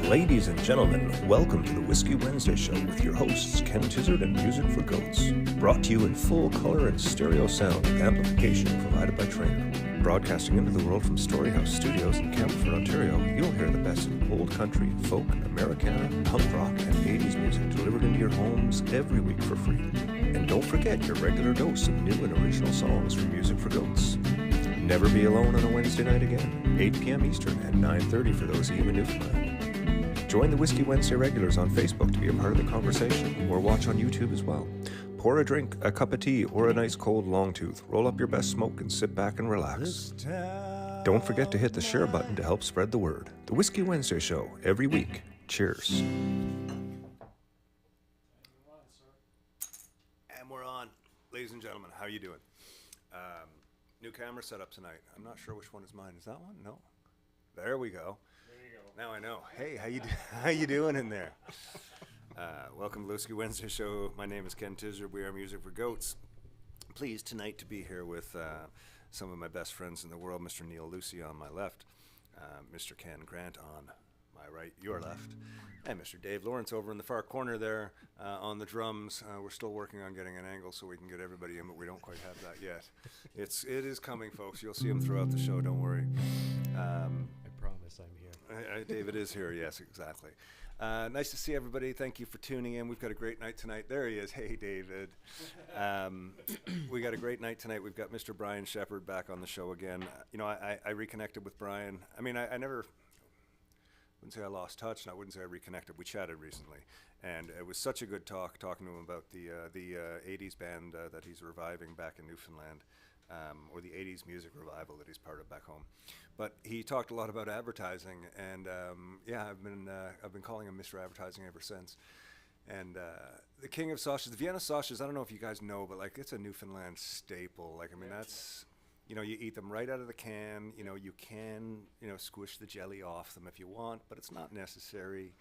Ladies and gentlemen, welcome to the Whiskey Wednesday Show with your hosts Ken Tizzard and Music for Goats. Brought to you in full color and stereo sound with amplification provided by Trainer. Broadcasting into the world from Storyhouse Studios in Campbellford, Ontario, you'll hear the best in old country, folk, Americana, punk rock, and 80s music delivered into your homes every week for free. And don't forget your regular dose of new and original songs from Music for Goats. Never be alone on a Wednesday night again, 8 p.m. Eastern and 9:30 for those of you in Newfoundland. Join the Whiskey Wednesday regulars on Facebook to be a part of the conversation, or watch on YouTube as well. Pour a drink, a cup of tea, or a nice cold long tooth. Roll up your best smoke and sit back and relax. Don't forget to hit the share button to help spread the word. The Whiskey Wednesday Show, every week. Cheers. And we're on. Ladies and gentlemen, how are you doing? New camera setup tonight. I'm not sure which one is mine. Is that one? No. There we go. Now I know. Hey, how you doing in there? Welcome to the Whiskey Wednesday Show. My name is Ken Tizzard. We are Music for Goats. Pleased tonight to be here with some of my best friends in the world, Mr. Neil Lucy on my left, Mr. Ken Grant on my right, your left, and Mr. Dave Lawrence over in the far corner there on the drums. We're still working on getting an angle so we can get everybody in, but we don't quite have that yet. It is coming, folks. You'll see him throughout the show. Don't worry. I promise I'm here. David is here, yes, exactly. Nice to see everybody. Thank you for tuning in. We've got a great night tonight. There he is. Hey, David. We got a great night tonight. We've got Mr. Brian Shepherd back on the show again. I reconnected with Brian. I mean, I never wouldn't say I lost touch, and I wouldn't say I reconnected. We chatted recently, and it was such a good talking to him about the 80s band that he's reviving back in Newfoundland. Or the 80s music revival that he's part of back home. But he talked a lot about advertising, and I've been calling him Mr. Advertising ever since. And the king of sausages, the Vienna sausages, I don't know if you guys know, but like it's a Newfoundland staple. Like, I mean, that's, you eat them right out of the can. You can, squish the jelly off them if you want, but it's not necessary.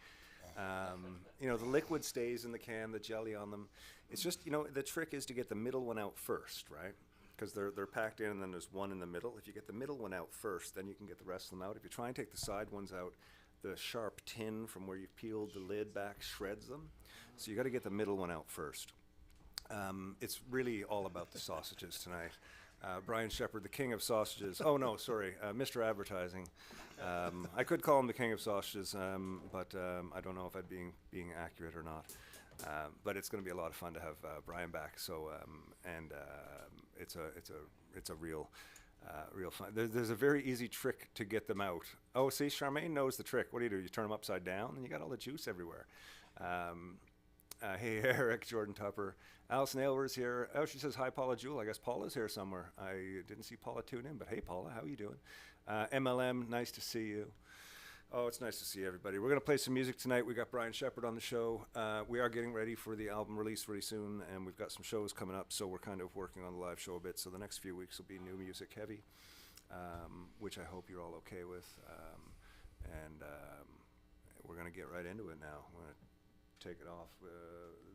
The liquid stays in the can, the jelly on them. It's just, the trick is to get the middle one out first, right? Because they're packed in, and then there's one in the middle. If you get the middle one out first, then you can get the rest of them out. If you try and take the side ones out, the sharp tin from where you've peeled the lid back shreds them. So you got to get the middle one out first. It's really all about the sausages tonight. Brian Shepherd, the king of sausages. Oh, no, sorry, Mr. Advertising. I could call him the king of sausages, but I don't know if I'd being accurate or not. But it's going to be a lot of fun to have Brian back. So it's a real fun. There's a very easy trick to get them out. Oh, see, Charmaine knows the trick. What do? You turn them upside down, and you got all the juice everywhere. Hey, Eric, Jordan Tupper, Alison Aylmer's here. Oh, she says hi, Paula Jewell. I guess Paula's here somewhere. I didn't see Paula tune in, but hey, Paula, how are you doing? MLM, nice to see you. Oh, it's nice to see everybody. We're going to play some music tonight. We got Brian Shepherd on the show. We are getting ready for the album release very soon, and we've got some shows coming up, so we're kind of working on the live show a bit. So the next few weeks will be new music heavy, which I hope you're all okay with. And we're going to get right into it now. We're going to take it off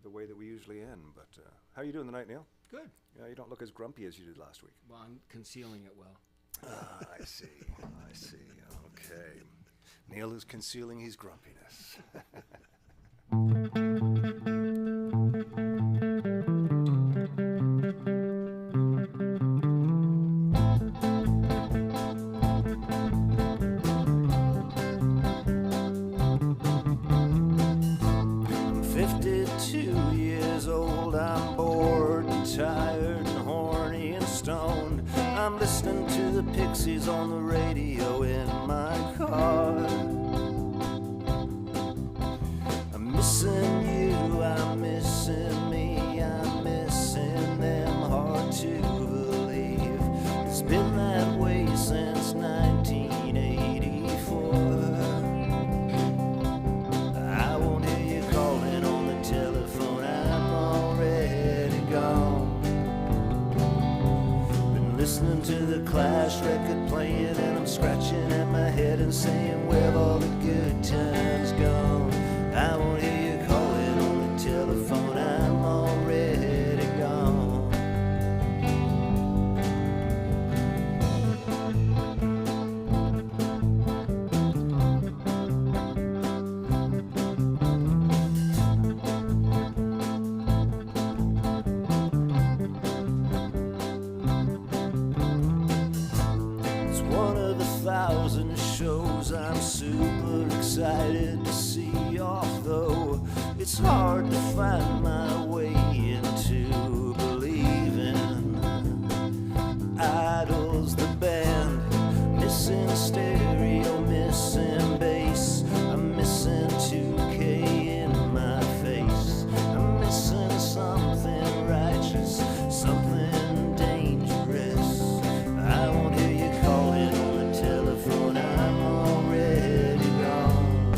the way that we usually end. But how are you doing tonight, Neil? Good. Yeah, you don't look as grumpy as you did last week. Well, I'm concealing it well. I see. Okay. Neil is concealing his grumpiness. 52 years old, I'm bored and tired and horny and stoned. I'm listening to the Pixies on the radio in my car. I'm missing you, I'm missing me, I'm missing them, hard to believe. It's been that way since 1984. I won't hear you calling on the telephone, I'm already gone. Been listening to the Clash record playing, and I'm scratching at my head and saying, where have all the good times gone? I won't hear you calling on the telephone, I'm already gone. 1,000 shows. I'm super excited to see, although it's hard to find my way into believing. Idols, the band, missing stereo, missing bass. I'm missing 2K in my face. I'm missing something righteous, something dangerous. I won't hear you calling on the telephone, I'm already gone.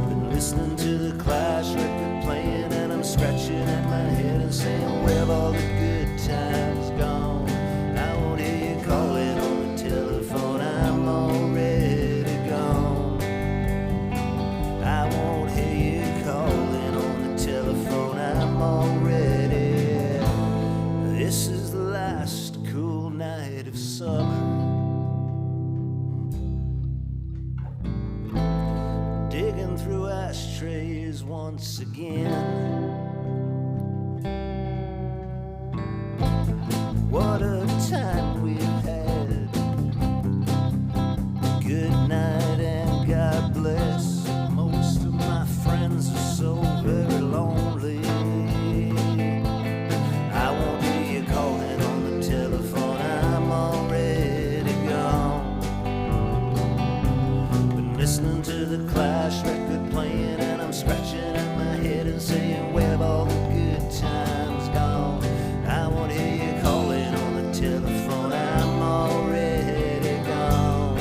Been listening to the Clash record playing, and I'm scratching at my head and saying, where have all the good times gone? I won't hear you calling on the telephone, I'm already gone. I won't hear you calling on the telephone, I'm already. This is the last cool night of summer. Digging through ashtrays once again. What a time we've had. Good night and God bless. Most of my friends are so very lonely. I won't hear you calling on the telephone, I'm already gone. Been listening to the Clash record playing, and I'm scratching at my head and saying, where have all the good times gone? I won't hear you calling on the telephone, I'm already gone.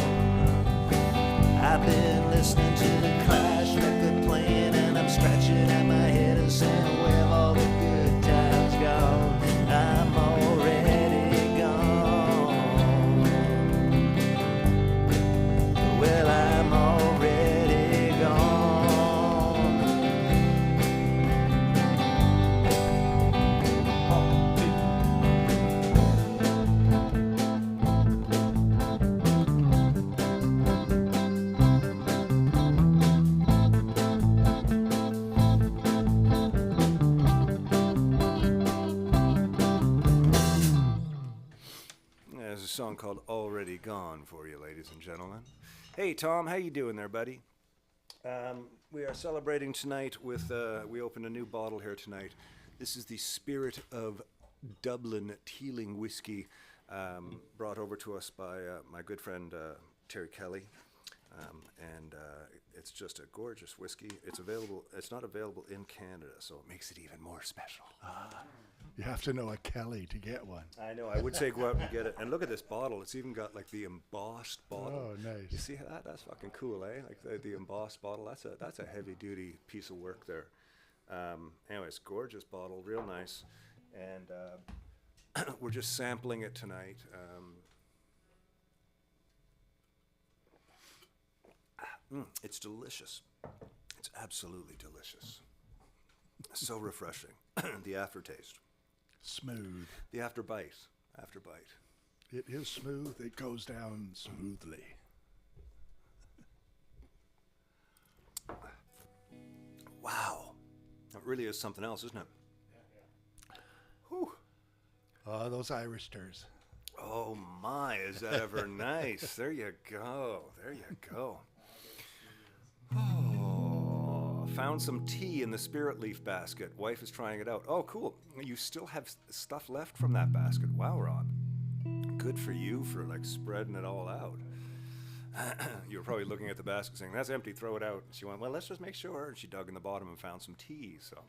I've been listening to the Clash record playing, and I'm scratching at my head and saying, where have all the good times gone? I'm already gone. Well, I'm already gone. There's a song called Already Gone for you, ladies and gentlemen. Hey, Tom, how you doing there, buddy? We are celebrating tonight with, we opened a new bottle here tonight. This is the Spirit of Dublin Teeling Whiskey, brought over to us by my good friend Terry Kelly. And it's just a gorgeous whiskey. It's available, it's not available in Canada, so it makes it even more special. You have to know a Kelly to get one. I know. I would say go out and get it. And look at this bottle. It's even got like the embossed bottle. Oh, nice. You see that? That's fucking cool, eh? Like the embossed bottle. That's a heavy duty piece of work there. Anyways, gorgeous bottle, real nice. And we're just sampling it tonight. It's delicious. It's absolutely delicious. So refreshing. The aftertaste. Smooth. The afterbite. It is smooth. It goes down smoothly. Wow. That really is something else, isn't it? Whew. Oh, those Irish stirs. Oh my, is that ever nice? There you go. Oh, found some tea in the spirit leaf basket. Wife is trying it out. Oh, cool. You still have stuff left from that basket. Wow, Ron. Good for you for like spreading it all out. You were probably looking at the basket saying, that's empty, throw it out. She went, well, let's just make sure. And she dug in the bottom and found some tea. So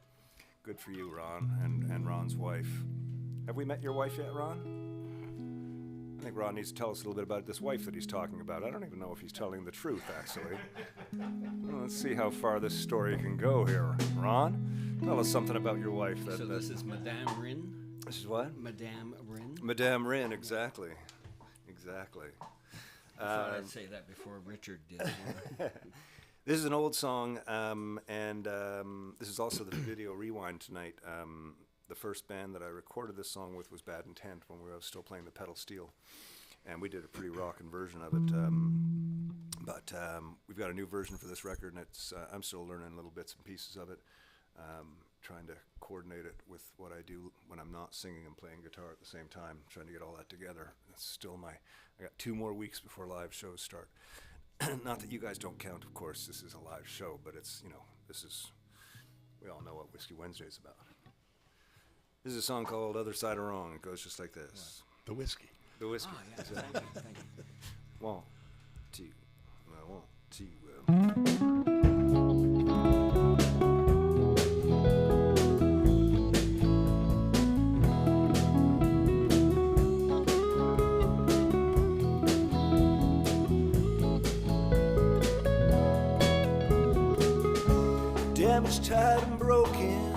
good for you, Ron, and Ron's wife. Have we met your wife yet, Ron? I think Ron needs to tell us a little bit about this wife that he's talking about. I don't even know if he's telling the truth, actually. Well, let's see how far this story can go here. Ron, tell us something about your wife. So this is Madame Rin? This is what? Madame Rin? Madame Rin, exactly. I thought I'd say that before Richard did. This is an old song, and this is also the video rewind tonight. The first band that I recorded this song with was Bad Intent when we were still playing the pedal steel, and we did a pretty rockin' version of it. But we've got a new version for this record, and it's I'm still learning little bits and pieces of it, trying to coordinate it with what I do when I'm not singing and playing guitar at the same time, trying to get all that together. That's still I got 2 more weeks before live shows start. Not that you guys don't count, of course, this is a live show, but it's, we all know what Whiskey Wednesday is about. This is a song called Other Side of Wrong. It goes just like this. The whiskey. The whiskey. Oh, yeah, thank you, thank you. 1, 2, 1, 2. Damaged, tired, and broken.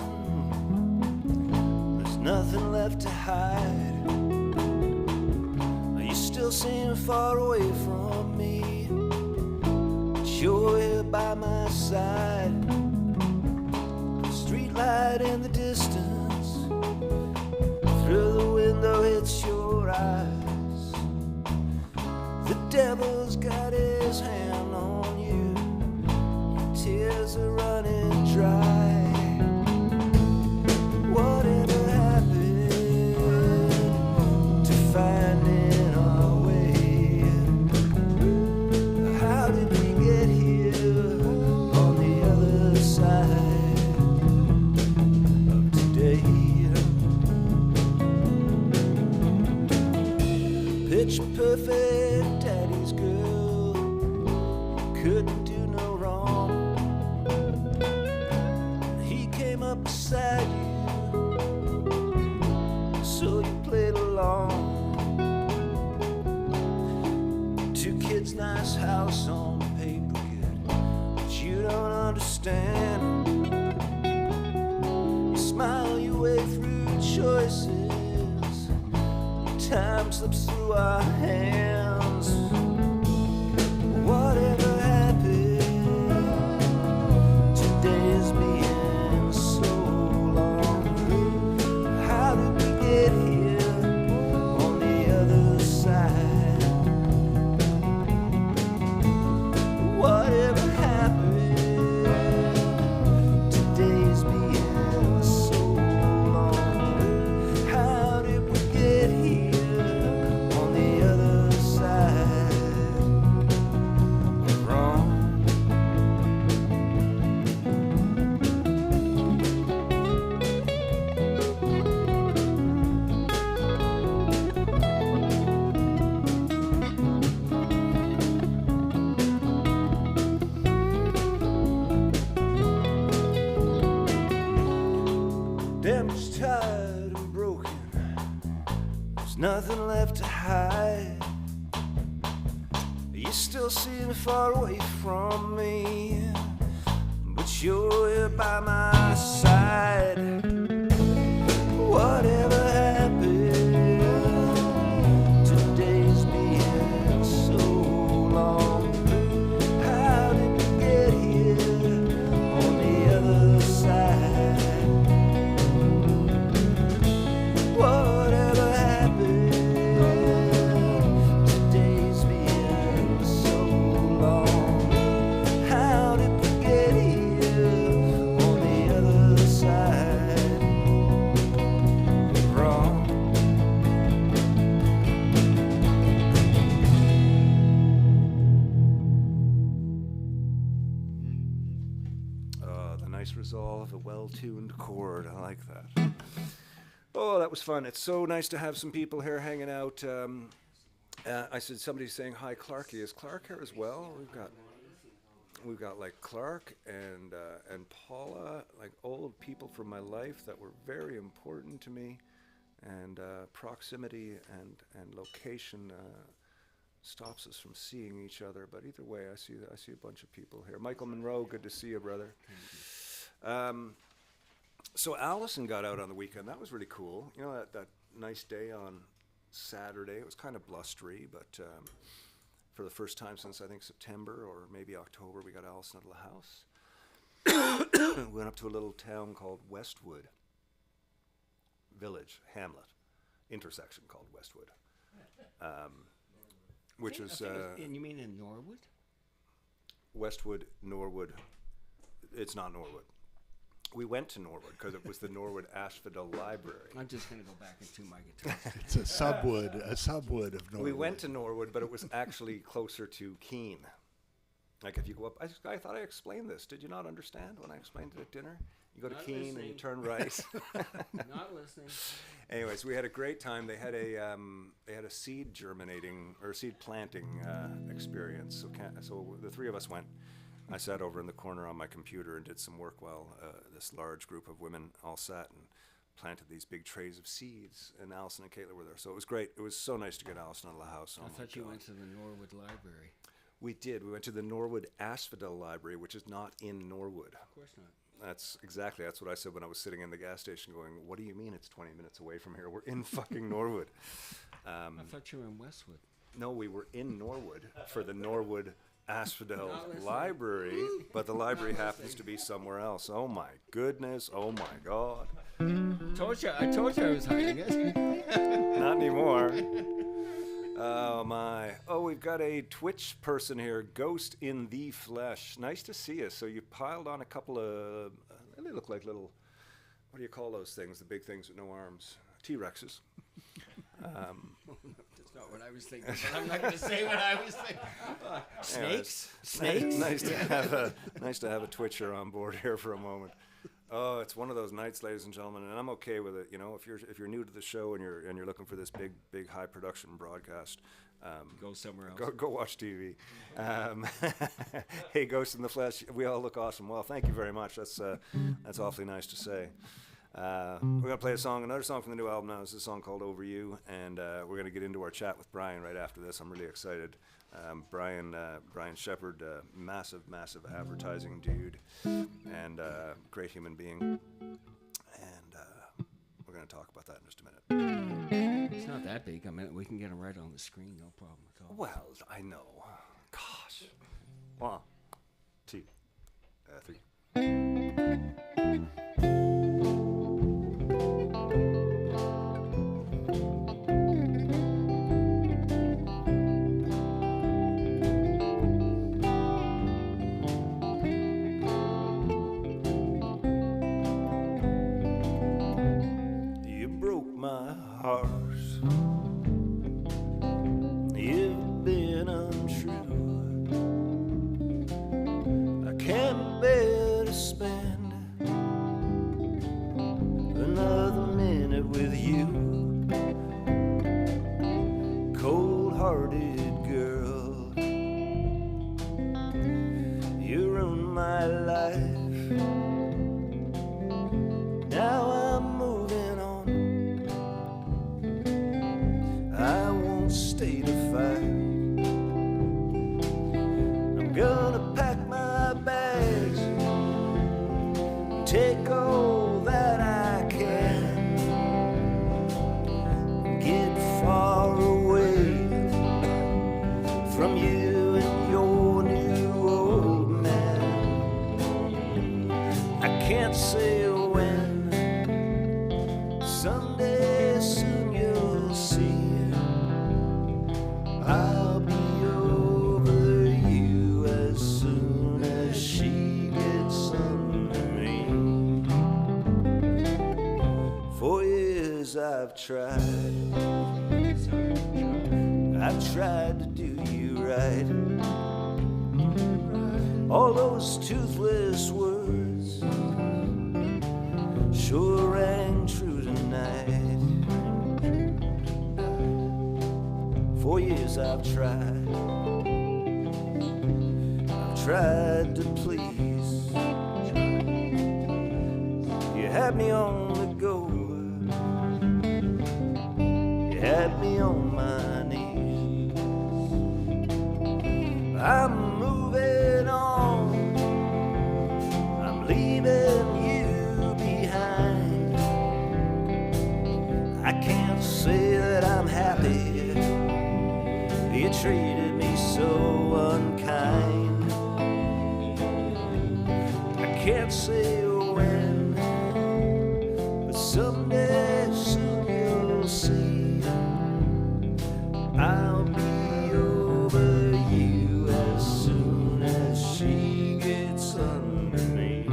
There's nothing left to hide. You still seem far away from me, but you're here by my side. Streetlight in the distance, through the window hits your eyes. The devil's got his hand on you, your tears are running dry. Whatever happened to finding our way? How did we get here on the other side of today? Pitch perfect daddy's girl, couldn't do no wrong. He came up beside you, so you played along. 2 kids, nice house on paper good, but you don't understand. You smile your way through choices, time slips through our hands. Whatever happened, today's been so long. How did we get here on the other side? Whatever happened, today's been so long. How did we get here on the other side of wrong? Damaged, tired, and broken. There's nothing left to hide. You still seem far away from me, but you're here by my side. Whatever happened, today's been so long. How did we get here on the other side? Whatever happened, today's been so long. How did we get here on the other side of wrong? The nice resolve, a well-tuned chord. I like that. Oh, that was fun. It's so nice to have some people here hanging out. I said somebody's saying hi, Clarky. Is Clark here as well? We've got like Clark and Paula, like old people from my life that were very important to me, and proximity and location stops us from seeing each other. But either way, I see a bunch of people here. Michael Monroe, good to see you, brother. So Allison got out on the weekend. That was really cool. You know, that nice day on Saturday. It was kind of blustery, but for the first time since I think September or maybe October, we got Allison out of the house. We went up to a little town called Westwood. Village, hamlet, intersection called Westwood. Which is... and you mean in Norwood? Westwood, Norwood. It's not Norwood. We went to Norwood because it was the Norwood Asphodel Library. I'm just going to go back into my guitar. It's a subwood of Norwood. We went to Norwood, but it was actually closer to Keene. Like if you go up, I thought I explained this. Did you not understand when I explained it at dinner? You go to Not Keene and you listening. turn right. Not listening. Anyways, we had a great time. They had a seed germinating or seed planting experience. So the three of us went. I sat over in the corner on my computer and did some work while this large group of women all sat and planted these big trays of seeds. And Allison and Caitlin were there, so it was great. It was so nice to get Allison out of the house. I thought you went to the Norwood Library. We did. We went to the Norwood Asphodel Library, which is not in Norwood. Of course not. That's what I said when I was sitting in the gas station going, what do you mean it's 20 minutes away from here? We're in fucking Norwood. I thought you were in Westwood. No, we were in Norwood for the Norwood Asphodel Not listening. Library, but the library happens to be somewhere else. Oh my goodness. Oh my God. I told you I was hiding it. Not anymore. Oh my. Oh, we've got a Twitch person here, Ghost in the Flesh. Nice to see you. So you piled on a couple of, they look like little, what do you call those things? The big things with no arms. T-Rexes. That's not what I was thinking. But I'm not going to say what I was thinking. Snakes? Snakes. Nice to have a Twitcher on board here for a moment. Oh, it's one of those nights, ladies and gentlemen, and I'm okay with it. You know, if you're new to the show and you're looking for this big high production broadcast, Go somewhere else. go watch TV. Hey, Ghost in the Flesh, we all look awesome. Well, thank you very much. That's awfully nice to say. We're gonna play another song from the new album now. This is a song called Over You, and we're gonna get into our chat with Brian right after this. I'm really excited. Brian Shepherd, massive advertising dude, and great human being, and we're gonna talk about that in just a minute. It's not that big. I mean, we can get them right on the screen, no problem at all. Well, I know. Gosh. 1, 2, 3. You broke my heart. You've been untrue. I can't bear to spend another minute with you. Cold-hearted girl, you ruined my life. Now I'm moving on. I won't stay to fight. I'm gonna pack my bags and take all that I can. Get far away from you and your new old man. I can't say when. Someday soon you'll see. I'll be over you as soon as she gets under me. For years I've tried to do you right. All those toothless words sure rang true tonight. For years I've tried to please. You had me on the go. You had me on my knees. I'm moving on. I'm leaving you behind. I can't say that I'm happy. You treated me so unkind. I can't say when, but someday soon you'll see. I'll be over you as soon as she gets under me.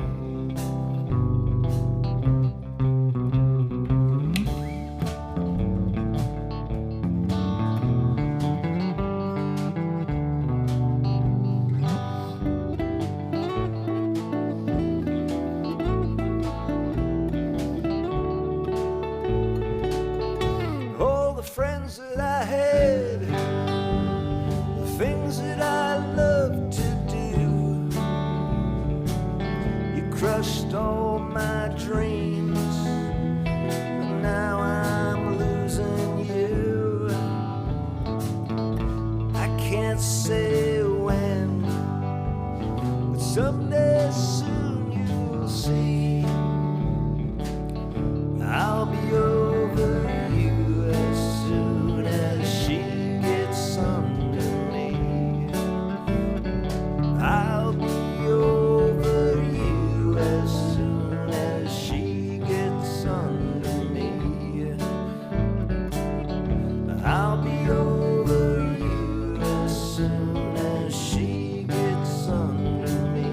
can't say when, but someday soon you'll see. I'll be over you as soon as she gets under me. I'll be over you as soon as she gets under me. I'll be over you as soon as she gets under me.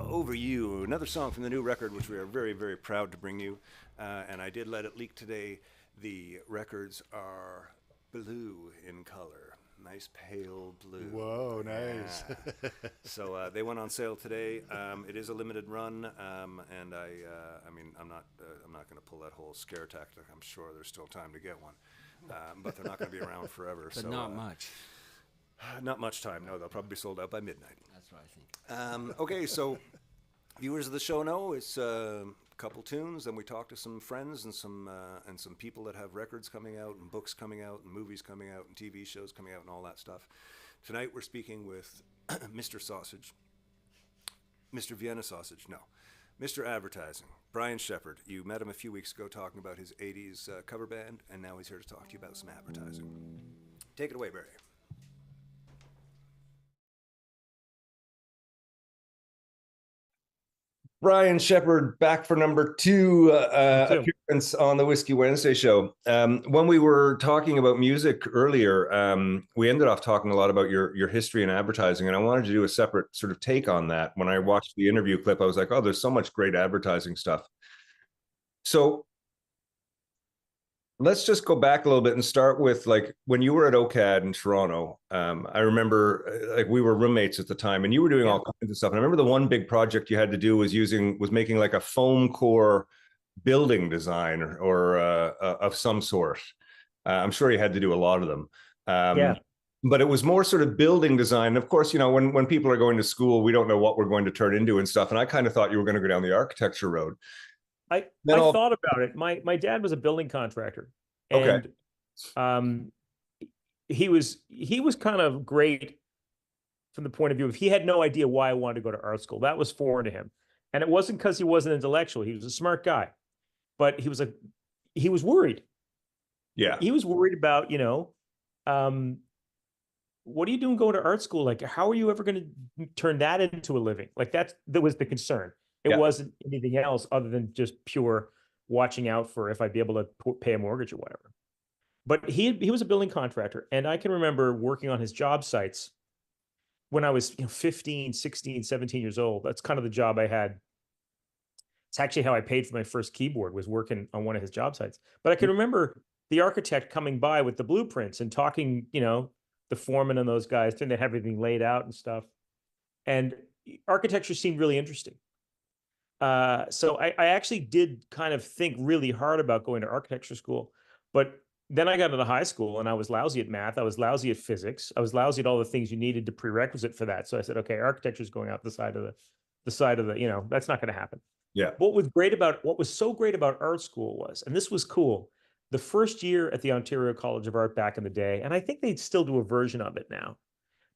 Over You, another song from the new record, which we are very, very proud to bring you. And I did let it leak today. The records are blue in color. Nice pale blue. Whoa, nice. Yeah. So they went on sale today. It is a limited run, and I mean, I'm not going to pull that whole scare tactic. I'm sure there's still time to get one, but they're not going to be around forever. But so, not much. Not much time. No, they'll probably be sold out by midnight. That's what I think. Okay, so viewers of the show know it's a couple tunes, and we talk to some friends and some people that have records coming out and books coming out and movies coming out and TV shows coming out and all that stuff. Tonight we're speaking with Mr. Sausage, Mr. Vienna Sausage, no, Mr. Advertising, Brian Shepherd. You met him a few weeks ago talking about his 80s cover band, and now he's here to talk to you about some advertising. Take it away, Barry. Brian Shepherd back for number two appearance on the Whiskey Wednesday show. When we were talking about music earlier, we ended off talking a lot about your history in advertising, and I wanted to do a separate sort of take on that. When I watched the interview clip, I was like, oh, there's so much great advertising stuff. So let's just go back a little bit and start with, like, when you were at OCAD in Toronto. I remember, like, we were roommates at the time, and you were doing all kinds of stuff. And I remember the one big project you had to do was making like a foam core building design or of some sort. I'm sure you had to do a lot of them. But it was more sort of building design. Of course, you know, when people are going to school, we don't know what we're going to turn into and stuff. And I kind of thought you were going to go down the architecture road. I thought about it. My dad was a building contractor, and he was kind of great from the point of view of he had no idea why I wanted to go to art school. That was foreign to him, and it wasn't because he wasn't intellectual. He was a smart guy, but he was worried. Yeah, he was worried about, you know, what are you doing going to art school? Like, how are you ever going to turn that into a living? Like that was the concern. It wasn't anything else other than just pure watching out for if I'd be able to pay a mortgage or whatever. But he was a building contractor. And I can remember working on his job sites when I was 15, 16, 17 years old. That's kind of the job I had. It's actually how I paid for my first keyboard, was working on one of his job sites. But I can remember the architect coming by with the blueprints and talking, you know, the foreman and those guys, didn't have everything laid out and stuff. And architecture seemed really interesting. So I actually did kind of think really hard about going to architecture school, but then I got into high school and I was lousy at math. I was lousy at physics. I was lousy at all the things you needed to prerequisite for that. So I said, okay, architecture is going out the side of the, you know, that's not going to happen. Yeah. What was so great about art school was, and this was cool, the first year at the Ontario College of Art back in the day, and I think they still do a version of it now,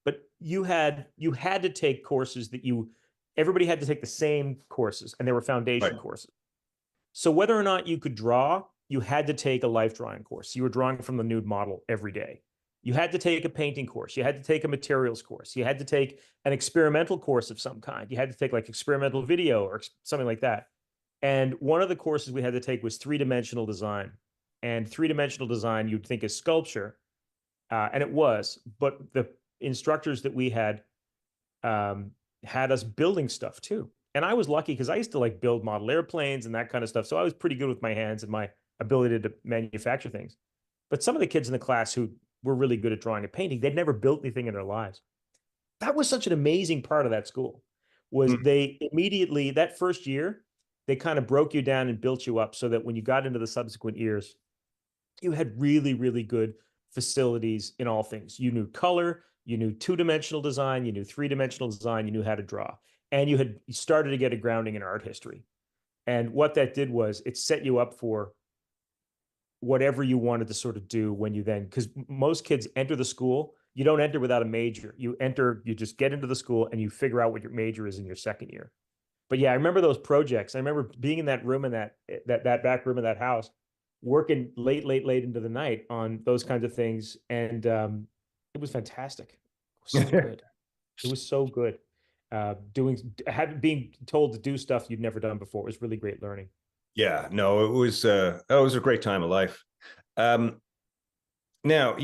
but you had to take courses that everybody had to take the same courses, and they were foundation courses. So whether or not you could draw, you had to take a life drawing course. You were drawing from the nude model every day. You had to take a painting course. You had to take a materials course. You had to take an experimental course of some kind. You had to take like experimental video or something like that. And one of the courses we had to take was three-dimensional design. And three-dimensional design, you'd think is sculpture, and it was, but the instructors that we had us building stuff too. And I was lucky because I used to like build model airplanes and that kind of stuff. So I was pretty good with my hands and my ability to manufacture things. But some of the kids in the class who were really good at drawing and painting, they'd never built anything in their lives. That was such an amazing part of that school, was they immediately, that first year, they kind of broke you down and built you up so that when you got into the subsequent years, you had really, really good facilities in all things. You knew color, you knew two-dimensional design, you knew three-dimensional design, you knew how to draw, and you started to get a grounding in art history. And what that did was it set you up for whatever you wanted to sort of do when you then, because most kids enter the school, you don't enter without a major. You enter, you just get into the school and you figure out what your major is in your second year. But yeah, I remember those projects. I remember being in that room in that back room of that house, working late into the night on those kinds of things. And it was fantastic. It was so good. It was so good. Being told to do stuff you'd never done before. It was really great learning. Yeah, no, it was a great time of life. Now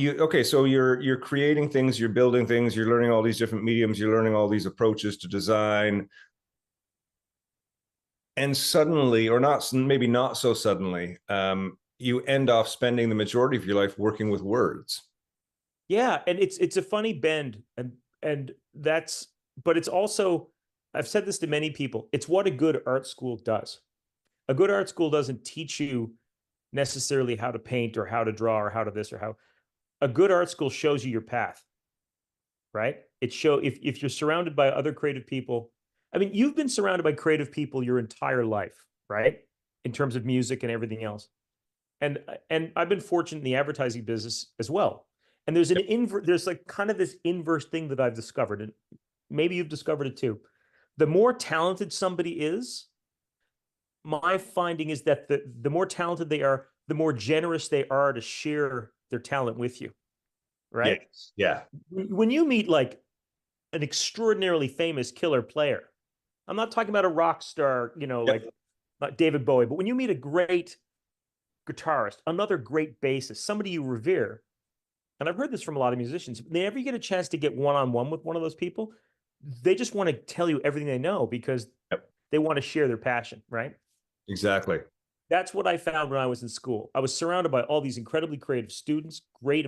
so you're creating things, you're building things, you're learning all these different mediums, you're learning all these approaches to design. And suddenly, or not, maybe not so suddenly, you end off spending the majority of your life working with words. Yeah, and it's a funny bend, and that's, but it's also, I've said this to many people, it's what a good art school does. A good art school doesn't teach you necessarily how to paint or how to draw or how to this or how. A good art school shows you your path, right? If you're surrounded by other creative people. I mean, you've been surrounded by creative people your entire life, right? In terms of music and everything else. And I've been fortunate in the advertising business as well. And there's there's like kind of this inverse thing that I've discovered, and maybe you've discovered it too. The more talented somebody is, my finding is that the more talented they are, the more generous they are to share their talent with you, right? Yes. Yeah. When you meet like an extraordinarily famous killer player, I'm not talking about a rock star, like David Bowie, but when you meet a great guitarist, another great bassist, somebody you revere, and I've heard this from a lot of musicians, whenever you get a chance to get one-on-one with one of those people, they just want to tell you everything they know because they want to share their passion, right? Exactly. That's what I found when I was in school. I was surrounded by all these incredibly creative students, great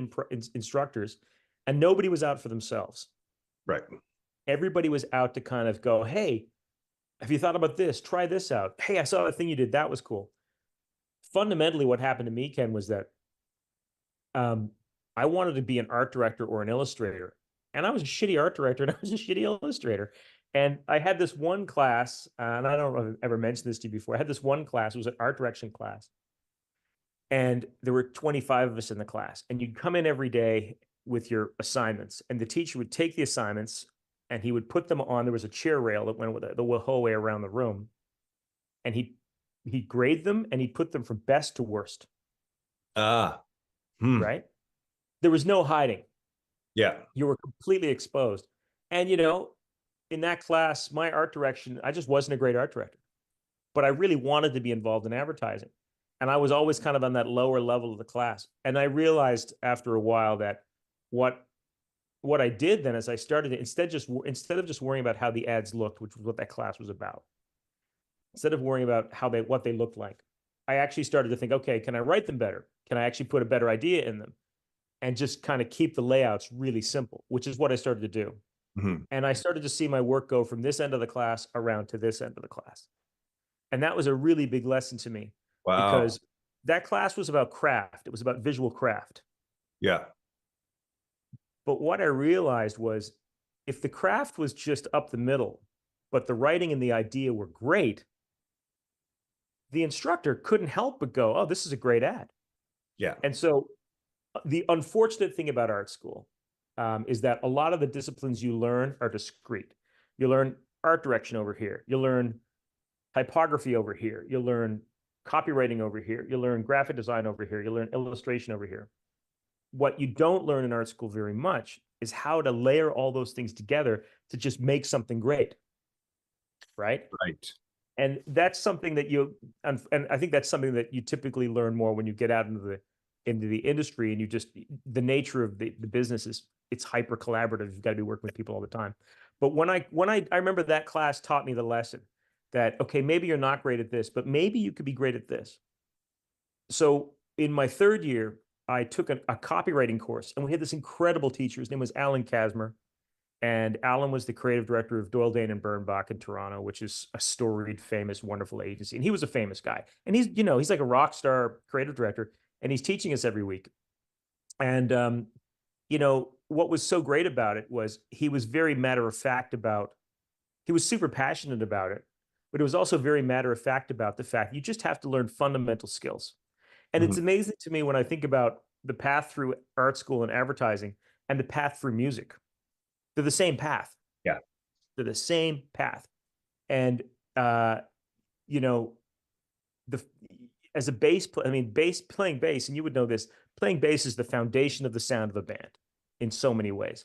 instructors, and nobody was out for themselves. Right. Everybody was out to kind of go, hey, have you thought about this? Try this out. Hey, I saw that thing you did. That was cool. Fundamentally, what happened to me, Ken, was that I wanted to be an art director or an illustrator. And I was a shitty art director and I was a shitty illustrator. And I had this one class, and I don't know if I've ever mentioned this to you before. I had this one class, it was an art direction class. And there were 25 of us in the class. And you'd come in every day with your assignments. And the teacher would take the assignments and he would put them on. There was a chair rail that went with the whole way around the room. And he'd grade them and he'd put them from best to worst. Right? There was no hiding. Yeah. You were completely exposed. And, in that class, my art direction, I just wasn't a great art director, but I really wanted to be involved in advertising. And I was always kind of on that lower level of the class. And I realized after a while that what I did then is I started to, instead of just worrying about how the ads looked, which was what that class was about, instead of worrying about what they looked like, I actually started to think, okay, can I write them better? Can I actually put a better idea in them? And just kind of keep the layouts really simple, which is what I started to do. Mm-hmm. And I started to see my work go from this end of the class around to this end of the class. And that was a really big lesson to me. Wow. Because that class was about craft. It was about visual craft. Yeah. But what I realized was if the craft was just up the middle, but the writing and the idea were great, the instructor couldn't help but go, oh, this is a great ad. Yeah. And so the unfortunate thing about art school is that a lot of the disciplines you learn are discrete. You learn art direction over here. You learn typography over here. You learn copywriting over here. You learn graphic design over here. You learn illustration over here. What you don't learn in art school very much is how to layer all those things together to just make something great. Right? Right. And that's something that and I think that's something that you typically learn more when you get out into the industry, and the nature of the business is it's hyper collaborative. You've got to be working with people all the time. But when I remember that class taught me the lesson that, okay, maybe you're not great at this, but maybe you could be great at this. So in my third year, I took a copywriting course, and we had this incredible teacher. His name was Alan Kasmer. And Alan was the creative director of Doyle, Dane and Bernbach in Toronto, which is a storied, famous, wonderful agency. And he was a famous guy. And he's like a rock star creative director, and he's teaching us every week. And, what was so great about it was he was very matter of fact he was super passionate about it, but it was also very matter of fact about the fact you just have to learn fundamental skills. And it's amazing to me when I think about the path through art school and advertising and the path through music. They're the same path. Yeah. They're the same path. And, you know, as a bass player, I mean, playing bass, and you would know this, playing bass is the foundation of the sound of a band in so many ways.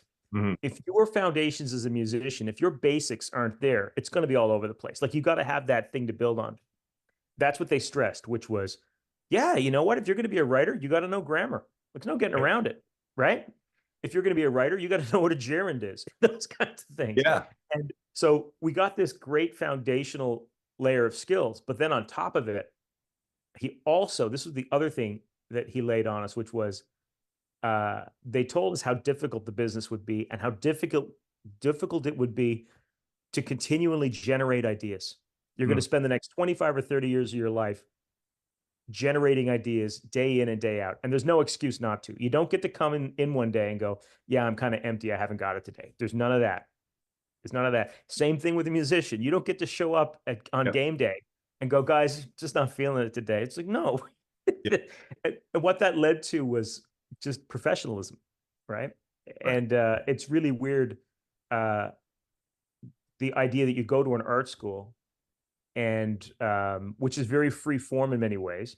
If your foundations as a musician, if your basics aren't there, it's going to be all over the place. Like you got to have that thing to build on. That's what they stressed, which was, yeah, you know what? If you're going to be a writer, you got to know grammar. There's no getting around it, right? If you're going to be a writer, you got to know what a gerund is, those kinds of things. Yeah. And so we got this great foundational layer of skills, but then on top of it, he also, this was the other thing that he laid on us, which was, they told us how difficult the business would be and how difficult it would be to continually generate ideas. You're going to spend the next 25 or 30 years of your life generating ideas day in and day out. And there's no excuse not to. You don't get to come in one day and go, yeah, I'm kind of empty. I haven't got it today. There's none of that. There's none of that. Same thing with a musician. You don't get to show up on game day and go, guys, just not feeling it today. It's like, no. And what that led to was just professionalism, right? And it's really weird, the idea that you go to an art school and which is very free form in many ways,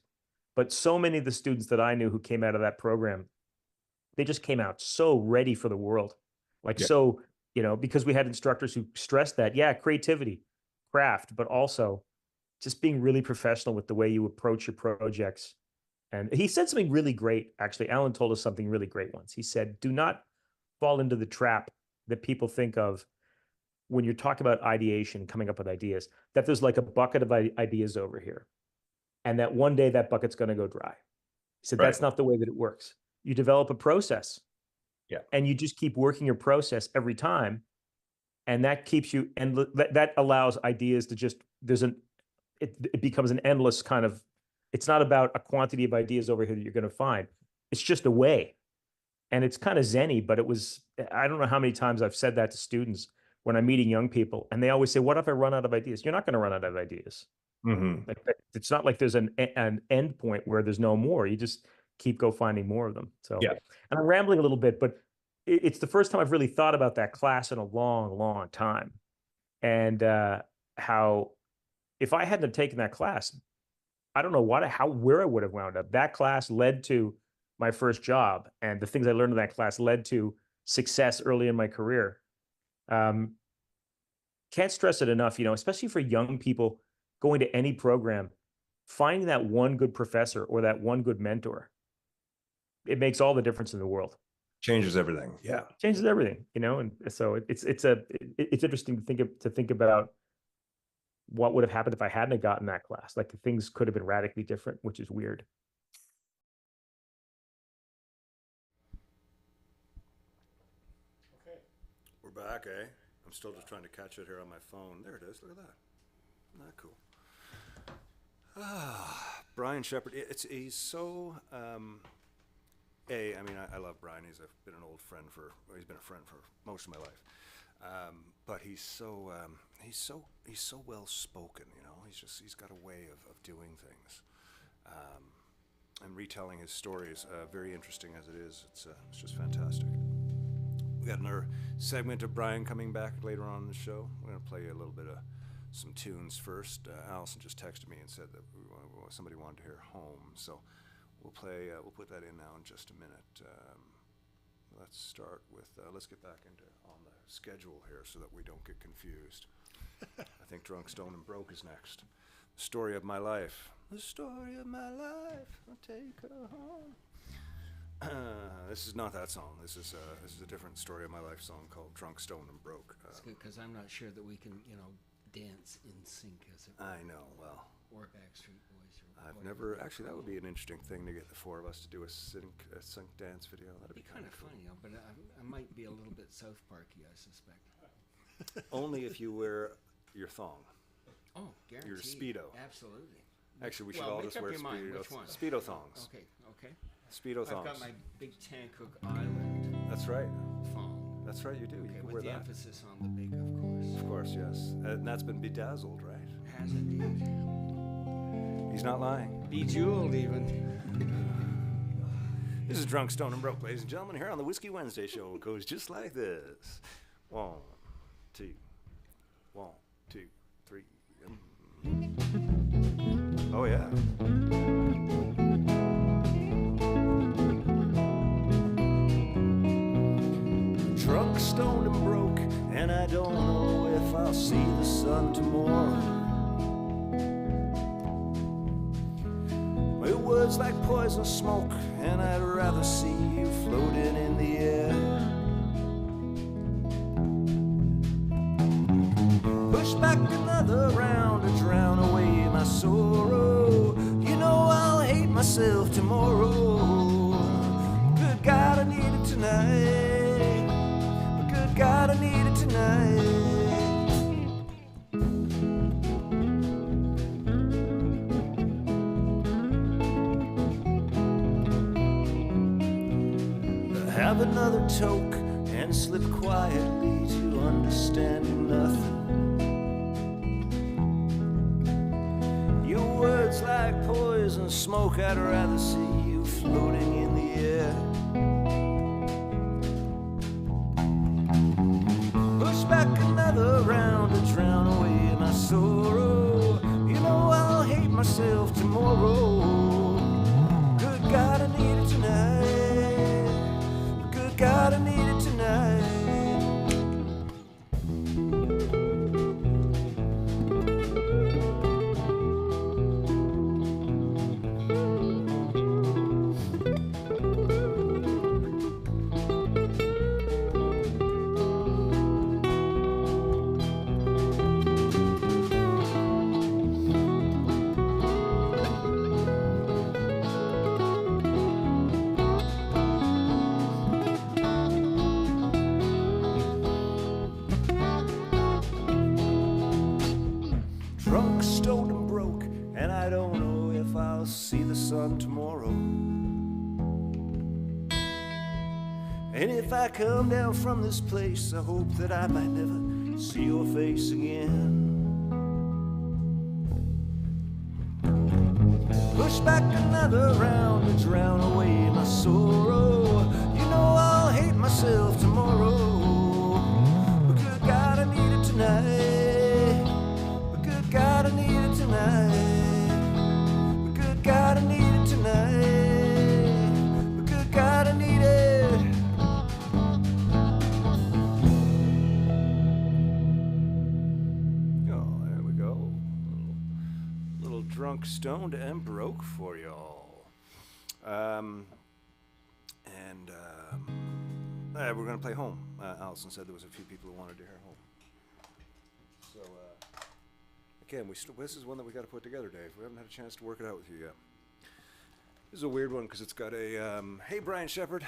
but so many of the students that I knew who came out of that program, they just came out so ready for the world. Like, so, you know, because we had instructors who stressed that, creativity, craft, but also just being really professional with the way you approach your projects. And he said something really great. Actually, Alan told us something really great once. He said, do not fall into the trap that people think of when you're talking about ideation, coming up with ideas, that there's like a bucket of ideas over here. And that one day that bucket's going to go dry. He said, that's not the way that it works. You develop a process. Yeah. And you just keep working your process every time. And that keeps you, and that allows ideas to just, it becomes an endless kind of, it's not about a quantity of ideas over here that you're going to find. It's just a way. And it's kind of zen-y, but I don't know how many times I've said that to students when I'm meeting young people, and they always say, what if I run out of ideas? You're not going to run out of ideas. Like, it's not like there's an end point where there's no more. You just keep finding more of them. So, and I'm rambling a little bit, but it's the first time I've really thought about that class in a long, long time. And how, if I hadn't have taken that class, I don't know where I would have wound up. That class led to my first job, and the things I learned in that class led to success early in my career. Can't stress it enough, you know, especially for young people going to any program, finding that one good professor or that one good mentor, it makes all the difference in the world. Changes everything. Yeah, changes everything, you know. And so it's interesting to think about what would have happened if I hadn't gotten that class. Like, things could have been radically different, which is weird. Okay. We're back, eh? I'm still just trying to catch it here on my phone. There it is. Look at that. Isn't that cool? Brian Shepherd. He's so, I mean, I love Brian. He's been an old friend he's been a friend for most of my life. But he's so well spoken, you know. He's got a way of doing things, and retelling his stories, very interesting as it is. It's just fantastic. We got another segment of Brian coming back later on in the show. We're gonna play a little bit of some tunes first. Allison just texted me and said that somebody wanted to hear "Home," so we'll put that in now in just a minute. Let's start with, let's get back on the schedule here so that we don't get confused. I think Drunk, Stoned, and Broke is next. The story of my life. The story of my life. I'll take her home. This is not that song. This is a different story of my life song called Drunk, Stoned, and Broke. It's good because I'm not sure that we can, you know, dance in sync as it were. I know, well. Or Backstreet Boys. I've never, actually that would be an interesting thing to get the four of us to do a sync dance video. That'd be kind of funny, you know, but I might be a little bit South Parky, I suspect. Only if you wear your thong. Oh, guaranteed. Your Speedo. Absolutely. Actually, we should all just wear Speedo thongs. Okay. Speedo thongs. I've got my big Tancook Island. That's right. Thong. That's right, you do. Okay, you can with wear the that. emphasis on the big, of course. Of course, yes. And that's been bedazzled, right? Has indeed. He's not lying. Bejeweled even. This is Drunk, Stoned, and Broke, ladies and gentlemen, here on the Whiskey Wednesday show. It goes just like this. 1, 2, 1, 2, 3. Oh, yeah. Drunk, stoned, and broke, and I don't know if I'll see the sun tomorrow. My words like poison smoke, and I'd rather see you floating in the air. Push back another round to drown away my sorrow. You know I'll hate myself tomorrow. Good God, I need it tonight. Good God, I need it tonight. Have another toke and slip quietly to understanding nothing. Your words like poison smoke, I'd rather see you floating in the air. Push back another round to drown away my sorrow. You know I'll hate myself tomorrow. Good God, I need it tonight. Good God, I need it tonight. Drunk, stoned, and broke, and I don't know if I'll see the sun tomorrow. And if I come down from this place, I hope that I might never see your face again. Push back another round to drown away my sorrow. You know I'll hate myself tomorrow. But good God, I need it tonight. But good God, I need it tonight. But good God, I need it tonight. But good God, I need it. Oh, there we go. Little drunk, stoned, and broke for y'all. We're going to play Home. Allison said there was a few people who wanted to hear Home. So, again, this is one that we got to put together, Dave. We haven't had a chance to work it out with you yet. This is a weird one because it's got a, hey, Brian Shepard.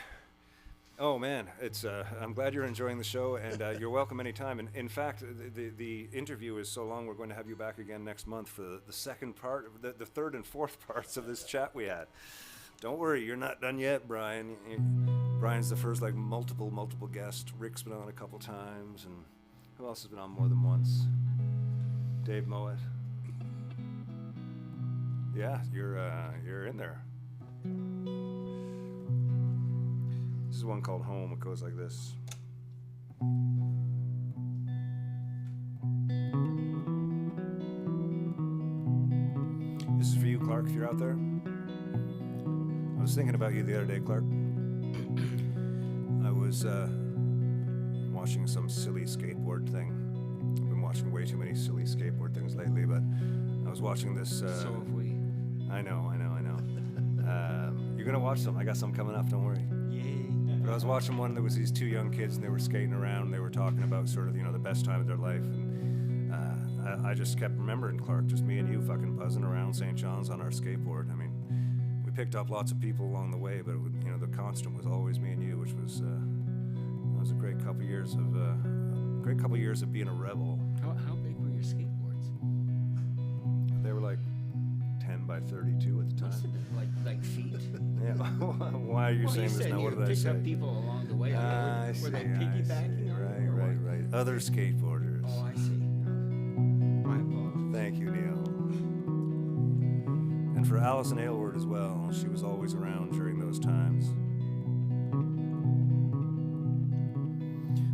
Oh, man, it's. I'm glad you're enjoying the show, and you're welcome anytime. And in fact, the interview is so long, we're going to have you back again next month for the second part, the third and fourth parts of this chat we had. Don't worry, you're not done yet, Brian. Brian's the first, like, multiple guest. Rick's been on a couple times, and who else has been on more than once? Dave Mowat. Yeah, you're in there. This is one called Home. It goes like this. This is for you, Clark, if you're out there. I was thinking about you the other day, Clark. I was watching some silly skateboard thing. I've been watching way too many silly skateboard things lately, but I was watching this. So have we. I know. You're gonna watch some. I got some coming up. Don't worry. Yay. But I was watching one that was these two young kids, and they were skating around. They were talking about sort of, the best time of their life. And I just kept remembering, Clark, just me and you fucking buzzing around St. John's on our skateboard. I mean, we picked up lots of people along the way, but the constant was always me and you, which was a great couple years of being a rebel. How big were your skateboards? They were like 10 by 32 at the time. Must have been like feet. Yeah. Why are you saying this now? What did I picked say? up people along the way. I Were see, they I piggybacking? see. on it, or Right. what? Other skateboarders. Oh, I see. My apologies. Thank you, Neil. And for Alison Aylward as well. She was always around during those times.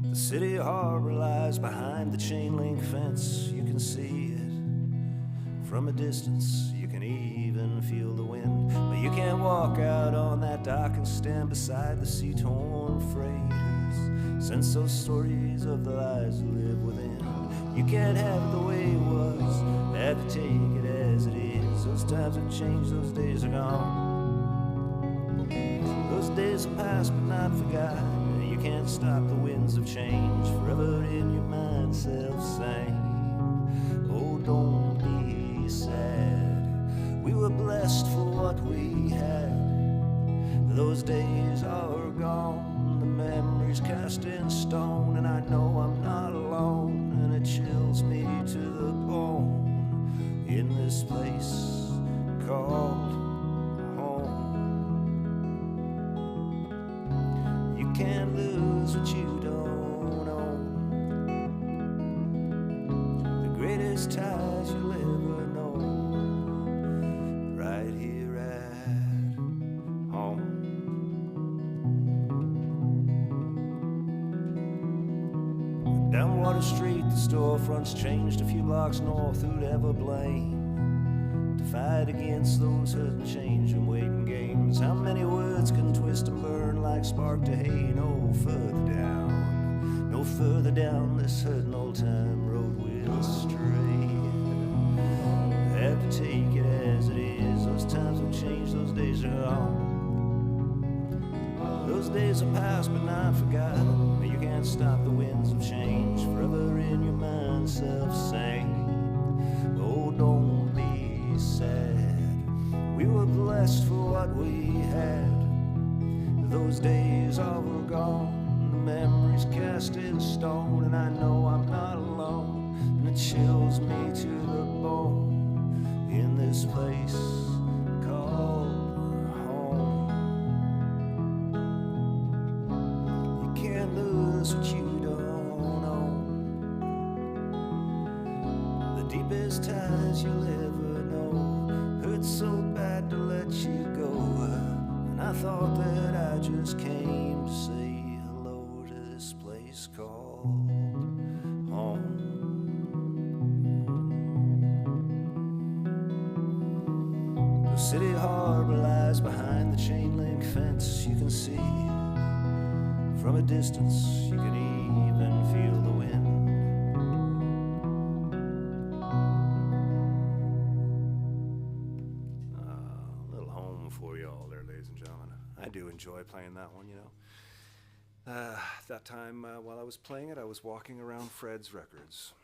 The city harbor lies behind the chain link fence. You can see it from a distance. You can even feel the wind. But you can't walk out on that dock and stand beside the sea-torn freighters. Sense those stories of the lives who live within. You can't have it the way it was. Have to take it as it is. Those times have changed, those days are gone. Those days are past but not forgotten. You can't stop the winds of change. Forever in your mind, self-same. Oh, don't be sad. We were blessed for what we had. Those days are gone. The memories cast in stone. And I know I'm not alone. And it chills me to the bone. In this place called home. You can't lose what you don't own. The greatest ties you'll ever know, right here at home. Down Water Street, the storefronts changed a few blocks north. Who'd ever blame? To fight against those hurting change and waiting games. How many words can twist and burn like spark to hay? No further down, no further down this hurting old time road we'll stray. Have to take it as it is. Those times have changed, those days are gone. Those days are past but not forgotten. You can't stop the winds of change. Forever in your mind, self-same. Oh, don't be sad. We were blessed for what we had. Those days are gone. The memories cast in stone. And I know I'm not alone. And it chills me to the bone. In this place called home. You can't lose what you don't own. The deepest ties you'll ever know. Hurt so bad to let you go. And I thought that I just came to say hello to this place called home. The city harbor lies behind the chain link fence. You can see from a distance. You can even feel the wind. A little home for you all there, ladies and gentlemen. I do enjoy playing that one, you know. That time while I was playing it, I was walking around Fred's Records.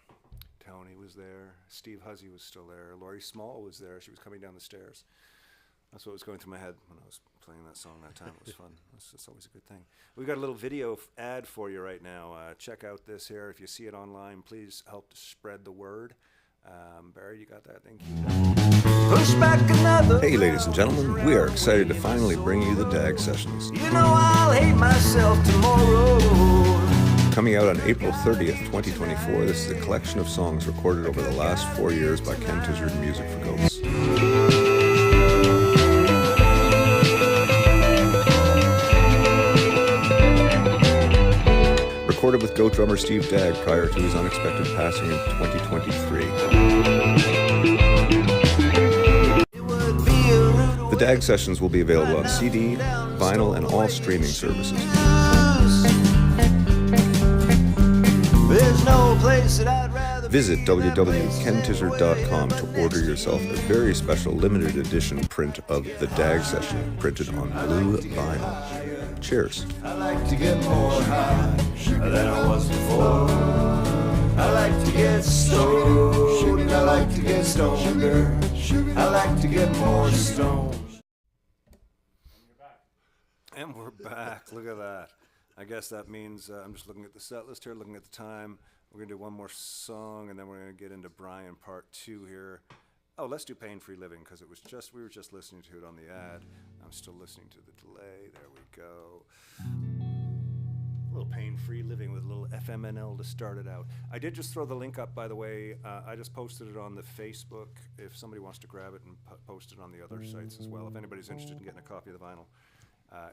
Tony was there. Steve Huzzy was still there. Laurie Small was there. She was coming down the stairs. That's what was going through my head when I was playing that song that time. It was fun. That's always a good thing. We've got a little video ad for you right now. Check out this here. If you see it online, please help to spread the word. Barry, you got that thing? Push back another. Hey, ladies and gentlemen, we are excited to finally bring you the DAG Sessions. You know I'll hate myself tomorrow. Coming out on April 30th, 2024, this is a collection of songs recorded over the last 4 years by Ken Tizzard Music for Goats. Recorded with Goat drummer Steve Dagg prior to his unexpected passing in 2023. The DAG Sessions will be available on CD, vinyl, and all streaming services. There's no place that I'd rather Visit www.kentizzard.com to order yourself a very special limited edition print of the DAG Session, printed on blue vinyl. Cheers. I like to get more high than I was before. I like to get stoned. I like to get stoneder. I like to get more stoned. And we're back. Look at that. I guess that means I'm just looking at the set list here, looking at the time. We're going to do one more song, and then we're going to get into Brian part 2 here. Oh, let's do Pain-Free Living, because we were just listening to it on the ad. I'm still listening to the delay. There we go. little pain-free living with a little FMNL to start it out. I did just throw the link up, by the way. I just posted it on the Facebook if somebody wants to grab it and post it on the other sites as well. If anybody's interested in getting a copy of the vinyl.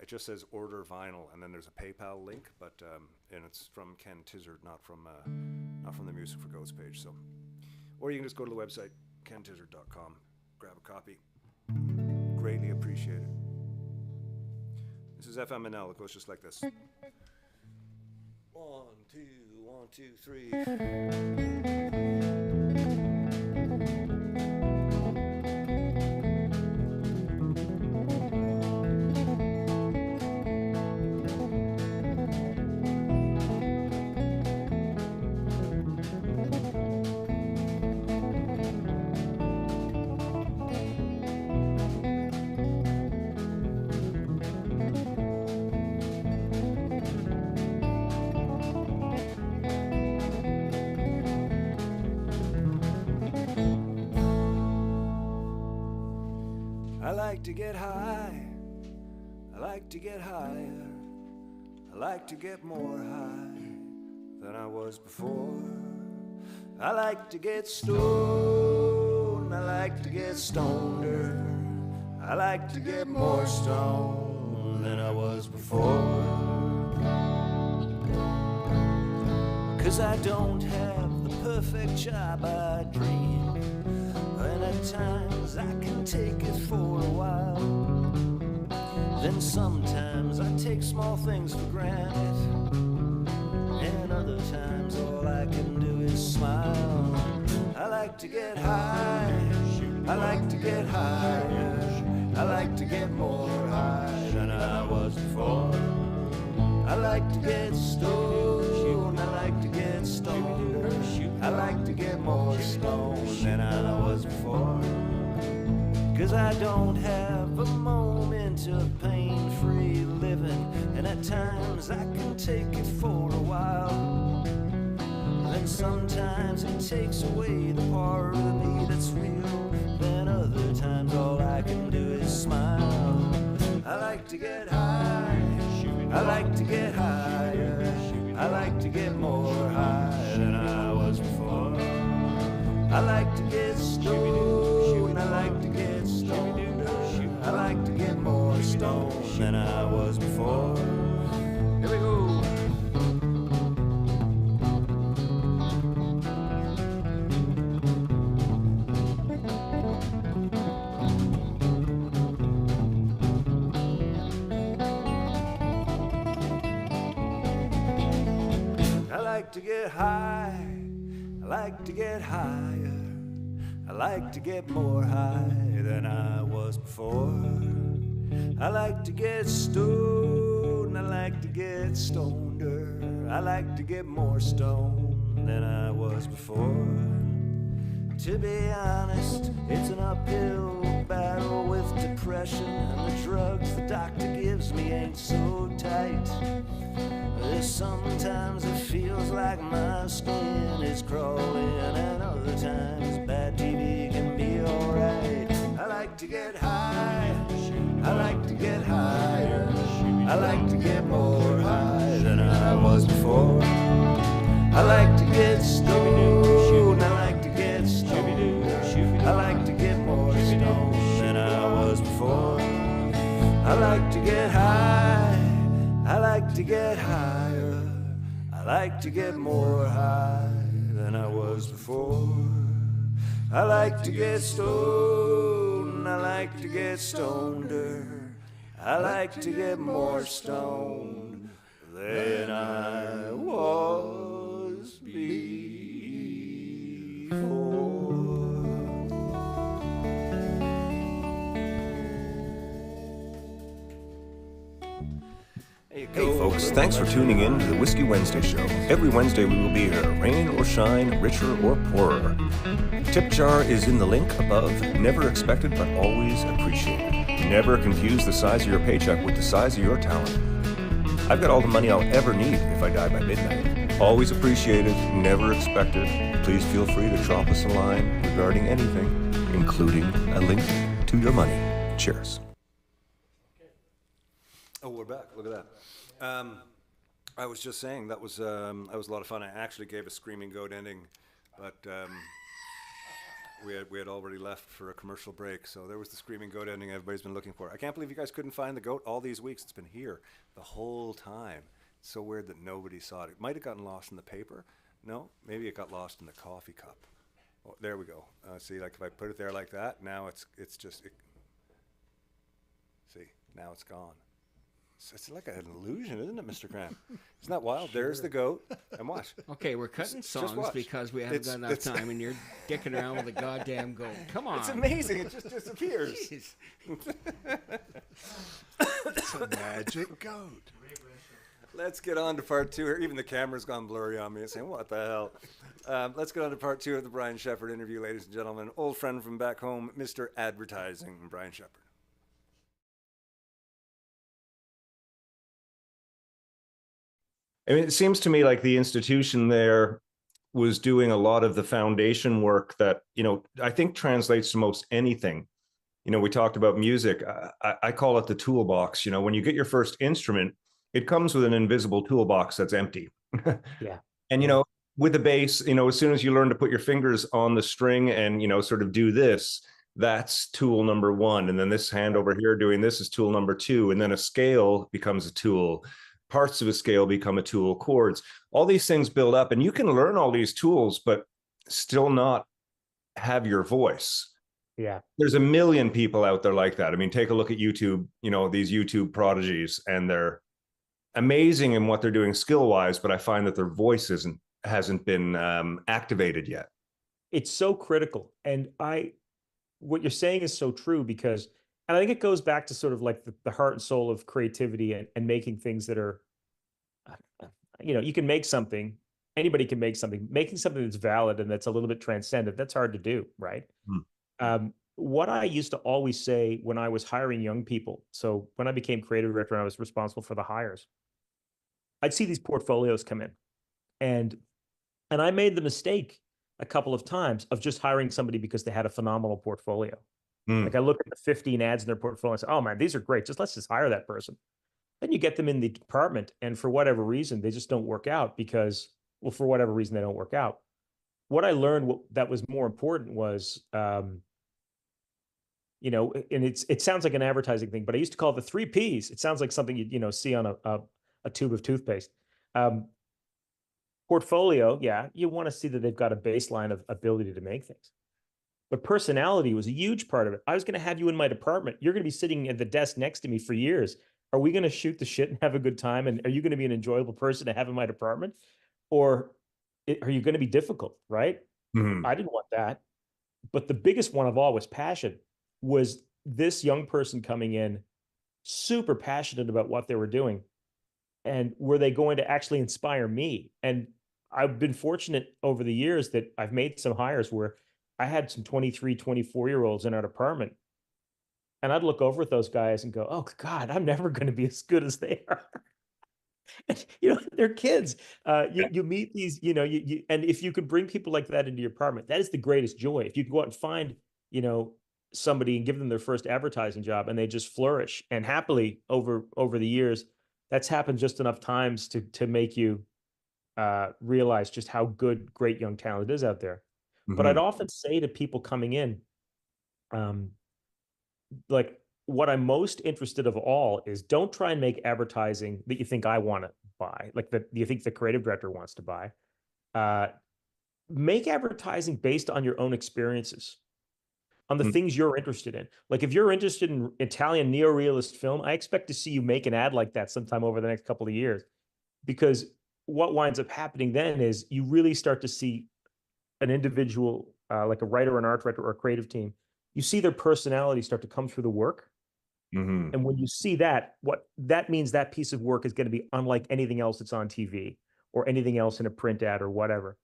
It just says order vinyl, and then there's a PayPal link, but and it's from Ken Tizzard, not from the Music for Goats page. So, or you can just go to the website kentizzard.com, grab a copy. Greatly appreciated. This is FMNL. It goes just like this. 1, 2, 1, 2, 3. I like to get high, I like to get higher, I like to get more high than I was before. I like to get stoned, I like to get stoneder, I like to get more stoned than I was before. 'Cause I don't have the perfect job I dream, and at times I can take it for a while. Then sometimes I take small things for granted, and other times all I can do is smile. I like to get high, I like to get higher, I like to get more high than I was before. I like to get stoned, I like to get stoned, I like to get more stoned than I was before. 'Cause I don't have a moment of pain-free living, and at times I can take it for a while. Then sometimes it takes away the part of me that's real, then other times all I can do is smile. I like to get high, I like to get higher, I like to get more high than I was before. I like to get stoned, I like to get stoned, I like to get more stoned than I was before. Here we go. I like to get high, I like to get higher, I like to get more high than I was before. I like to get stoned, I like to get stoneder, I like to get more stoned than I was before. To be honest, it's an uphill battle with depression, and the drugs the doctor gives me ain't so tight. Sometimes it feels like my skin is crawling, and other times bad TV can be alright. I like to get high, I like to get higher, I like to get more high than I was before. I like to get stoned, I like to get stoned, I like to get more stoned than I was before. I like to get high, I like to get higher, I like to get more high than I was before. I like to get stoned, I like to get stoneder, I like to get more stoned than I was before. Hey folks, thanks for tuning in to the Whiskey Wednesday show. Every Wednesday we will be here, rain or shine, richer or poorer. Tip jar is in the link above. Never expected but always appreciated. Never confuse the size of your paycheck with the size of your talent. I've got all the money I'll ever need if I die by midnight. Always appreciated, never expected. Please feel free to drop us a line regarding anything, including a link to your money. Cheers. Oh, we're back. Look at that. I was just saying that was a lot of fun. I actually gave a screaming goat ending, but we had already left for a commercial break, so there was the screaming goat ending everybody's been looking for. I can't believe you guys couldn't find the goat all these weeks. It's been here the whole time. It's so weird that nobody saw it. It might have gotten lost in the paper. No, maybe it got lost in the coffee cup. Oh, there we go. See, like if I put it there like that, now it's just. See, now it's gone. It's like an illusion, isn't it, Mr. Graham? Isn't that wild? Sure. There's the goat. And watch. Okay, we're cutting songs because we haven't got enough time, and you're dicking around with a goddamn goat. Come on. It's amazing. It just disappears. It's a magic goat. Let's get on to part two. Even the camera's gone blurry on me. It's saying, what the hell? Let's get on to part two of the Brian Shepherd interview, ladies and gentlemen. Old friend from back home, Mr. Advertising, Brian Shepherd. I mean, it seems to me like the institution there was doing a lot of the foundation work that, I think translates to most anything. We talked about music. I call it the toolbox. When you get your first instrument, it comes with an invisible toolbox that's empty. Yeah. And, with the bass, as soon as you learn to put your fingers on the string and, sort of do this, that's tool number one. And then this hand over here doing this is tool number two. And then a scale becomes a tool. Parts of a scale become a tool, chords, all these things build up, and you can learn all these tools, but still not have your voice. Yeah. There's a million people out there like that. I mean, take a look at YouTube, these YouTube prodigies, and they're amazing in what they're doing skill-wise, but I find that their voice hasn't been activated yet. It's so critical. And what you're saying is so true because, and I think it goes back to sort of like the heart and soul of creativity and making things that are, you can make something, anybody can make something, making something that's valid and that's a little bit transcendent. That's hard to do, right? What I used to always say when I was hiring young people, so when I became creative director and I was responsible for the hires, I'd see these portfolios come in, and I made the mistake a couple of times of just hiring somebody because they had a phenomenal portfolio. Like I looked at the 15 ads in their portfolio and said, oh man, these are great. Let's just hire that person. Then you get them in the department and for whatever reason, they just don't work out because, well, for whatever reason, they don't work out. What I learned that was more important was, and it sounds like an advertising thing, but I used to call it the 3 Ps. It sounds like something you see on a tube of toothpaste. Portfolio, yeah, you want to see that they've got a baseline of ability to make things. But personality was a huge part of it. I was going to have you in my department. You're going to be sitting at the desk next to me for years. Are we going to shoot the shit and have a good time? And are you going to be an enjoyable person to have in my department? Or are you going to be difficult, right? Mm-hmm. I didn't want that. But the biggest one of all was passion. Was this young person coming in super passionate about what they were doing? And were they going to actually inspire me? And I've been fortunate over the years that I've made some hires where I had some 23, 24-year-olds in our department. And I'd look over at those guys and go, oh, God, I'm never going to be as good as they are. And, they're kids. You meet these, and if you could bring people like that into your department, that is the greatest joy. If you can go out and find, somebody and give them their first advertising job and they just flourish. And happily over the years, that's happened just enough times to make you realize just how great young talent is out there. Mm-hmm. But I'd often say to people coming in, like what I'm most interested of all is don't try and make advertising that you think I want to buy, like that you think the creative director wants to buy. Make advertising based on your own experiences, on the things you're interested in. Like if you're interested in Italian neorealist film, I expect to see you make an ad like that sometime over the next couple of years, because what winds up happening then is you really start to see an individual, like a writer, an art director, or a creative team, you see their personality start to come through the work. Mm-hmm. And when you see that, what that means, that piece of work is going to be unlike anything else that's on TV or anything else in a print ad or whatever.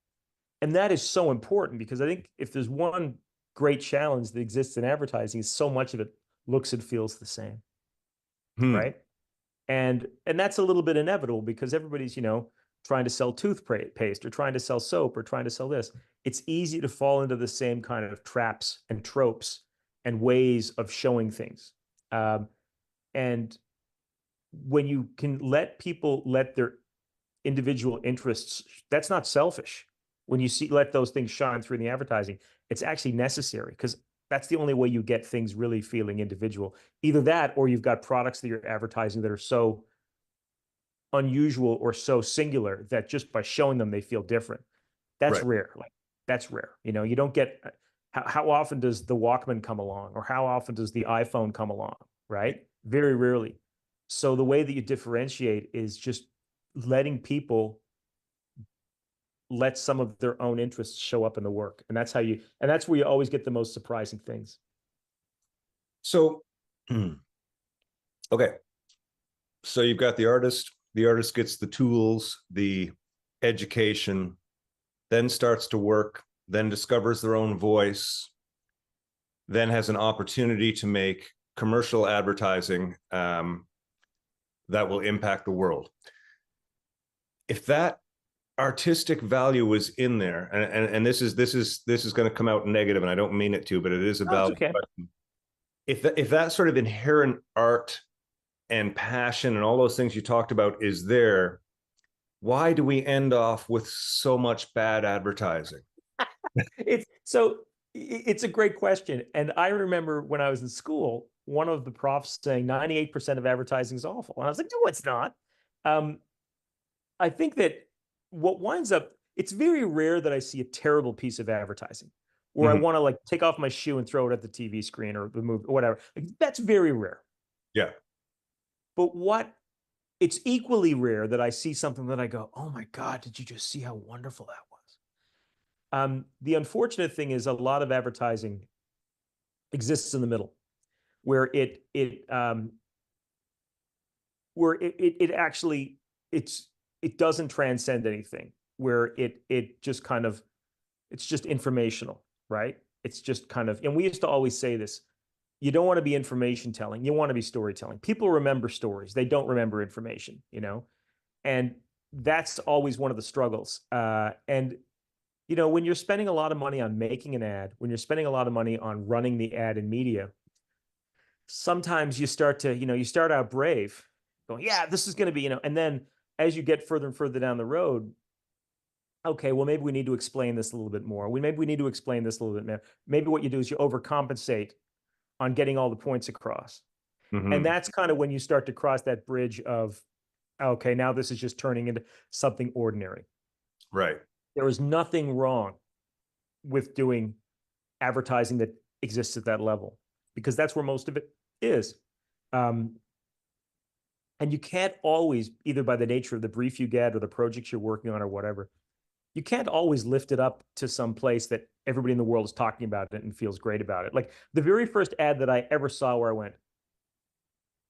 And that is so important, because I think if there's one great challenge that exists in advertising, is so much of it looks and feels the same. Right? And that's a little bit inevitable because everybody's, trying to sell toothpaste or trying to sell soap or trying to sell this. It's easy to fall into the same kind of traps and tropes and ways of showing things. And when you can let people let their individual interests, that's not selfish. When you let those things shine through in the advertising, it's actually necessary, because that's the only way you get things really feeling individual. Either that, or you've got products that you're advertising that are so unusual or so singular that just by showing them, they feel different. That's rare. Like, that's rare. You don't get, how often does the Walkman come along, or how often does the iPhone come along, right? Very rarely. So the way that you differentiate is just letting people let some of their own interests show up in the work. And that's where you always get the most surprising things. So, okay. So you've got the artist gets the tools, the education, then starts to work, then discovers their own voice, then has an opportunity to make commercial advertising that will impact the world. If that artistic value was in there, and this is going to come out negative, and I don't mean it to, but it is a valid question. If that sort of inherent art and passion and all those things you talked about is there, why do we end off with so much bad advertising? It's a great question. And I remember when I was in school, one of the profs saying 98% of advertising is awful. And I was like, no, it's not. I think that what winds up, it's very rare that I see a terrible piece of advertising where I want to like take off my shoe and throw it at the TV screen or the movie or whatever. Like, that's very rare. Yeah. But it's equally rare that I see something that I go, oh my God, did you just see how wonderful that was? The unfortunate thing is a lot of advertising exists in the middle, where it doesn't transcend anything, where it just kind of, it's just informational, right? It's just kind of, and we used to always say this, you don't want to be information telling, you want to be storytelling. People remember stories, they don't remember information, and that's always one of the struggles. And when you're spending a lot of money on making an ad, when you're spending a lot of money on running the ad in media, sometimes you start out brave, going, yeah, this is going to be, and then as you get further and further down the road, okay, well, maybe we need to explain this a little bit more. Maybe we need to explain this a little bit more. Maybe what you do is you overcompensate on getting all the points across. And that's kind of when you start to cross that bridge of, okay, now this is just turning into something ordinary. Right. There is nothing wrong with doing advertising that exists at that level, because that's where most of it is. And you can't always, either by the nature of the brief you get or the projects you're working on or whatever, you can't always lift it up to some place that everybody in the world is talking about it and feels great about it. Like the very first ad that I ever saw where I went,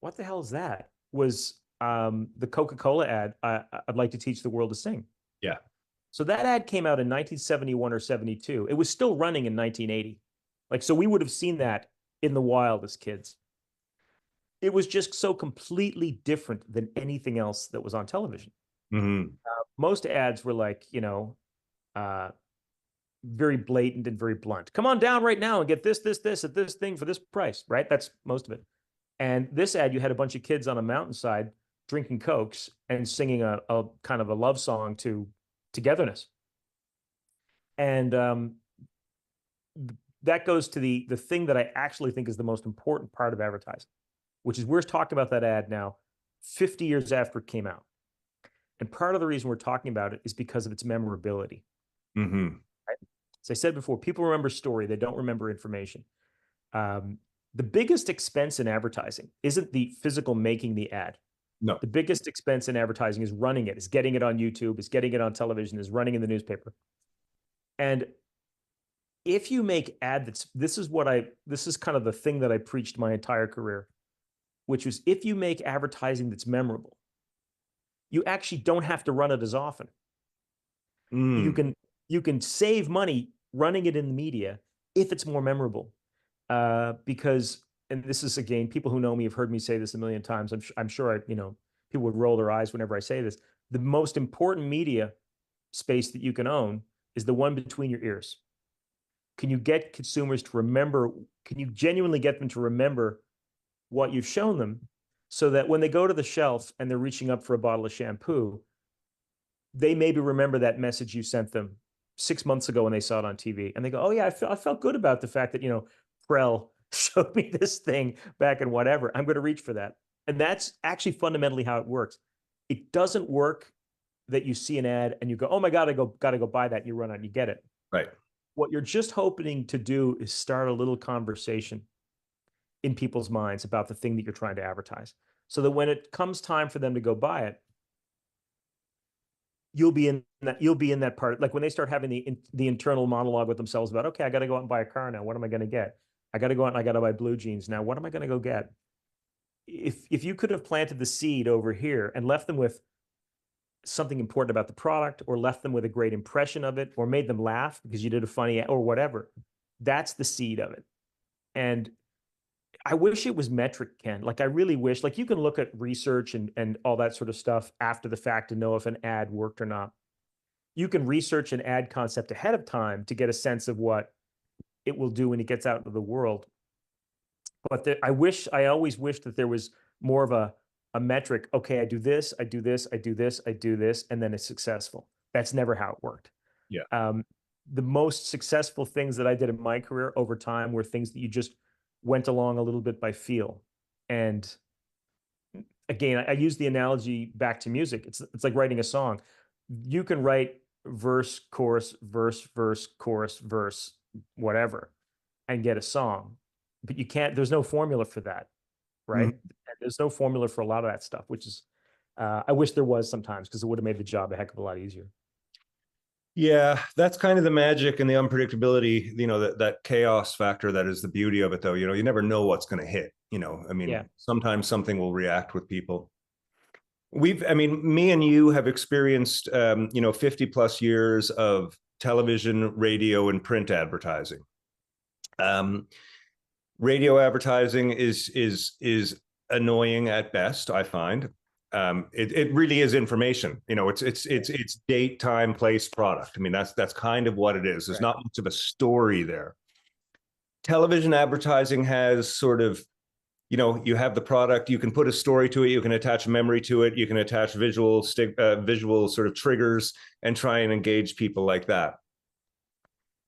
what the hell is that? Was the Coca-Cola ad, I'd like to teach the world to sing. Yeah. So that ad came out in 1971 or 72. It was still running in 1980. Like, so we would have seen that in the wild as kids. It was just so completely different than anything else that was on television. Most ads were like, very blatant and very blunt. Come on down right now and get this at this thing for this price, right? That's most of it. And this ad, you had a bunch of kids on a mountainside drinking Cokes and singing a kind of a love song to togetherness. And that goes to the thing that I actually think is the most important part of advertising, which is we're talking about that ad now 50 years after it came out. And part of the reason we're talking about it is because of its memorability. Right? As I said before, people remember story, they don't remember information. The biggest expense in advertising isn't the physical making the ad. No. The biggest expense in advertising is running it, is getting it on YouTube, is getting it on television, is running in the newspaper. And if you make ad this is kind of the thing that I preached my entire career, which was if you make advertising that's memorable, you actually don't have to run it as often. You can save money running it in the media if it's more memorable. Because, and this is, again, people who know me have heard me say this a million times. I'm sure people would roll their eyes whenever I say this. The most important media space that you can own is the one between your ears. Can you get consumers to remember? Can you genuinely get them to remember what you've shown them, so that when they go to the shelf and they're reaching up for a bottle of shampoo, they maybe remember that message you sent them 6 months ago when they saw it on TV, and they go, "Oh yeah, I felt good about the fact that Prel showed me this thing back in whatever. I'm going to reach for that." And that's actually fundamentally how it works. It doesn't work that you see an ad and you go, "Oh my God, got to go buy that," and you run out and you get it. Right. What you're just hoping to do is start a little conversation in people's minds about the thing that you're trying to advertise, so that when it comes time for them to go buy it, you'll be in that part. Like when they start having the internal monologue with themselves about, okay, I got to go out and buy a car now. What am I going to get? I got to go out and I got to buy blue jeans now. What am I going to go get? If you could have planted the seed over here and left them with something important about the product, or left them with a great impression of it, or made them laugh because you did a funny or whatever, that's the seed of it. And I wish it was metric, Ken. Like I really wish, like you can look at research and all that sort of stuff after the fact to know if an ad worked or not. You can research an ad concept ahead of time to get a sense of what it will do when it gets out into the world. But I always wish that there was more of a metric. Okay, I do this, I do this, I do this, I do this, and then it's successful. That's never how it worked. Yeah. The most successful things that I did in my career over time were things that you just went along a little bit by feel. And again, I use the analogy back to music. It's like writing a song. You can write verse, chorus, verse, chorus, verse, whatever, and get a song. But you can't, there's no formula for that, right? Mm-hmm. There's no formula for a lot of that stuff, which is, I wish there was sometimes, because it would have made the job a heck of a lot easier. Yeah, that's kind of the magic and the unpredictability, that chaos factor that is the beauty of it, though. You never know what's going to hit, I mean, Sometimes something will react with people. Me and you have experienced, 50 plus years of television, radio, and print advertising. Radio advertising is annoying at best, I find. It really is information. It's date, time, place, product. I mean, that's kind of what it is. There's not much of a story there. Television advertising has sort of, you have the product, you can put a story to it, you can attach a memory to it, you can attach visual sort of triggers and try and engage people like that.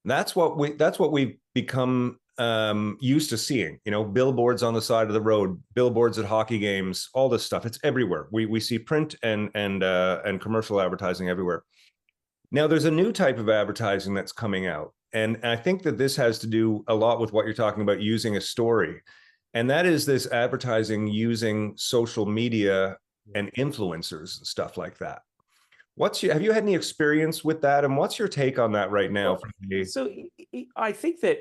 That's what we've become used to seeing, billboards on the side of the road, billboards at hockey games, all this stuff. It's everywhere. We see print and commercial advertising everywhere. Now there's a new type of advertising that's coming out. And I think that this has to do a lot with what you're talking about, using a story. And that is this advertising using social media and influencers and stuff like that. Have you had any experience with that? And what's your take on that right now? So I think that,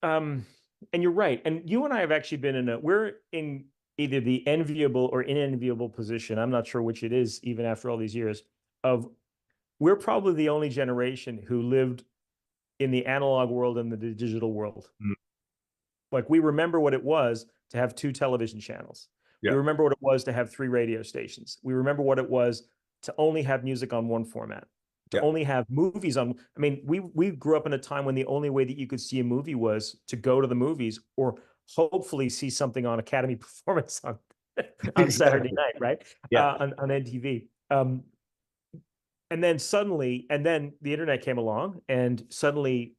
and you're right. And you and I have actually been we're in either the enviable or unenviable position, I'm not sure which it is, even after all these years, of we're probably the only generation who lived in the analog world and the digital world. Mm. Like we remember what it was to have 2 television channels. Yeah. We remember what it was to have 3 radio stations. We remember what it was to only have music on one format, to only have movies on. I mean, we grew up in a time when the only way that you could see a movie was to go to the movies, or hopefully see something on Academy Performance on Saturday night, right? Yeah. On NTV. And then the internet came along, and suddenly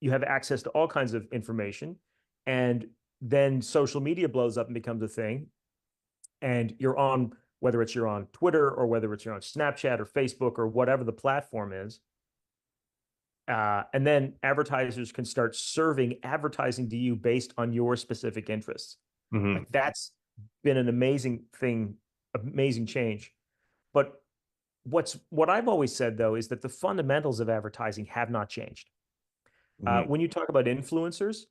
you have access to all kinds of information, and then social media blows up and becomes a thing, and you're on, whether you're on Twitter or whether you're on Snapchat or Facebook or whatever the platform is. And then advertisers can start serving advertising to you based on your specific interests. Mm-hmm. Like that's been an amazing thing, amazing change. But what I've always said, though, is that the fundamentals of advertising have not changed. Mm-hmm. When you talk about influencers,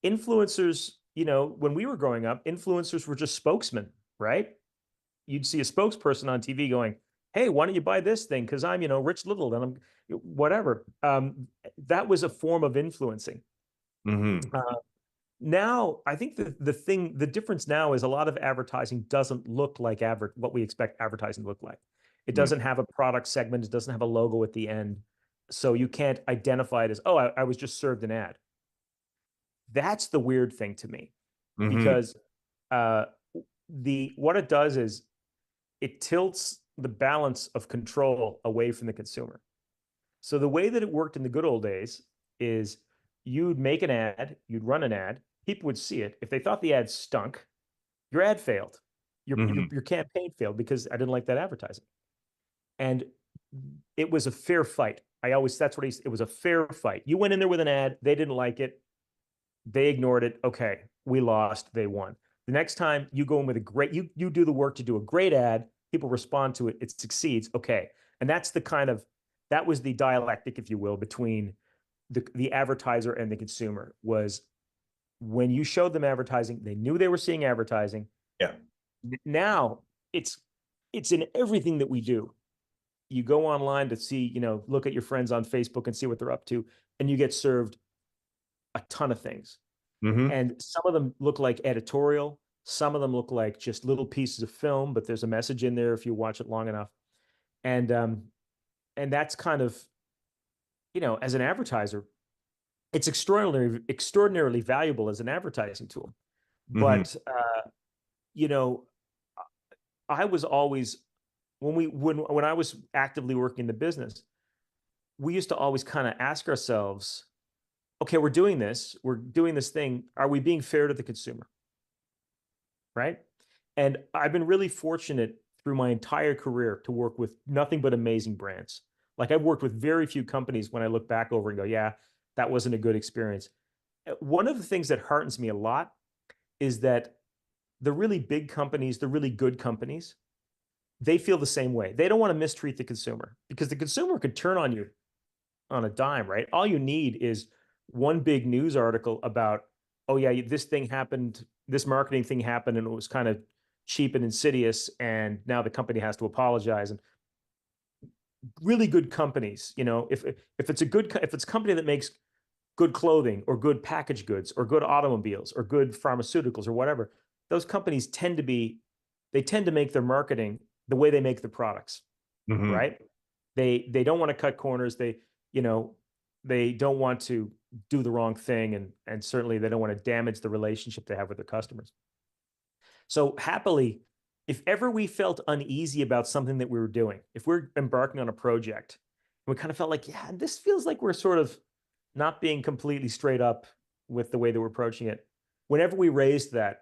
when we were growing up, influencers were just spokesmen, right? You'd see a spokesperson on TV going, "Hey, why don't you buy this thing? Because I'm, Rich Little, and I'm whatever." That was a form of influencing. Mm-hmm. Now, I think the difference now is a lot of advertising doesn't look like what we expect advertising to look like. It doesn't have a product segment. It doesn't have a logo at the end. So you can't identify it as, oh, I was just served an ad. That's the weird thing to me, because what it does is it tilts the balance of control away from the consumer. So the way that it worked in the good old days is you'd make an ad, you'd run an ad, people would see it. If they thought the ad stunk, your ad failed. Your campaign failed because I didn't like that advertising. And it was a fair fight. It was a fair fight. You went in there with an ad, they didn't like it, they ignored it. Okay, we lost, they won. The next time you go in with you do the work to do a great ad, people respond to it, it succeeds. Okay. And that was the dialectic, if you will, between the advertiser and the consumer. Was when you showed them advertising, they knew they were seeing advertising. Yeah. Now it's in everything that we do. You go online to see, look at your friends on Facebook and see what they're up to, and you get served a ton of things. And some of them look like editorial. Some of them look like just little pieces of film, but there's a message in there if you watch it long enough. And that's kind of, as an advertiser, it's extraordinarily valuable as an advertising tool. But, I was always, when I was actively working in the business, we used to always kind of ask ourselves, okay, we're doing this thing. Are we being fair to the consumer? Right? And I've been really fortunate through my entire career to work with nothing but amazing brands. Like, I've worked with very few companies when I look back over and go, yeah, that wasn't a good experience. One of the things that heartens me a lot is that the really big companies, the really good companies, they feel the same way. They don't want to mistreat the consumer, because the consumer could turn on you on a dime, right? All you need is one big news article about, oh yeah, this thing happened, this marketing thing happened, and it was kind of cheap and insidious, and now the company has to apologize. And really good companies, if it's a company that makes good clothing or good packaged goods or good automobiles or good pharmaceuticals or whatever, those companies tend to make their marketing the way they make the products, right? They don't want to cut corners. They don't want to do the wrong thing, and certainly they don't want to damage the relationship they have with their customers. So happily, if ever we felt uneasy about something that we were doing, if we're embarking on a project, we kind of felt like, yeah, this feels like we're sort of not being completely straight up with the way that we're approaching it. Whenever we raised that,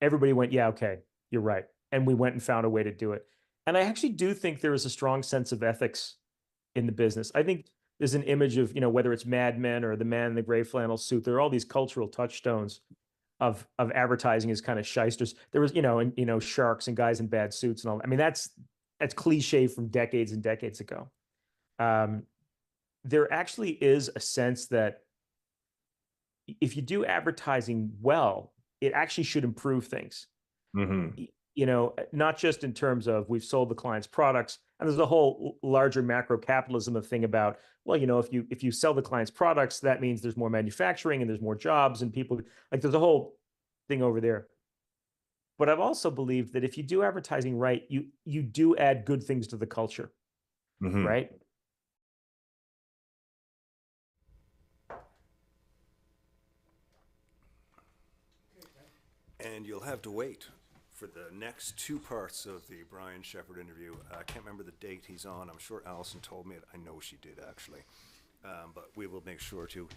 everybody went, yeah, okay, you're right. And we went and found a way to do it. And I actually do think there is a strong sense of ethics in the business. I think there's an image of, whether it's Mad Men or the man in the gray flannel suit, there are all these cultural touchstones of advertising as kind of shysters. There was, sharks and guys in bad suits and all. I mean, that's cliche from decades and decades ago. There actually is a sense that if you do advertising well, it actually should improve things. Not just in terms of we've sold the client's products, and there's a whole larger macro capitalism of thing about, well, if you sell the client's products, that means there's more manufacturing and there's more jobs and people, like, there's a whole thing over there. But I've also believed that if you do advertising right, you do add good things to the culture, right? And you'll have to wait for the next two parts of the Brian Shepherd interview. I can't remember the date he's on. I'm sure Allison told me it. I know she did, actually. But we will make sure to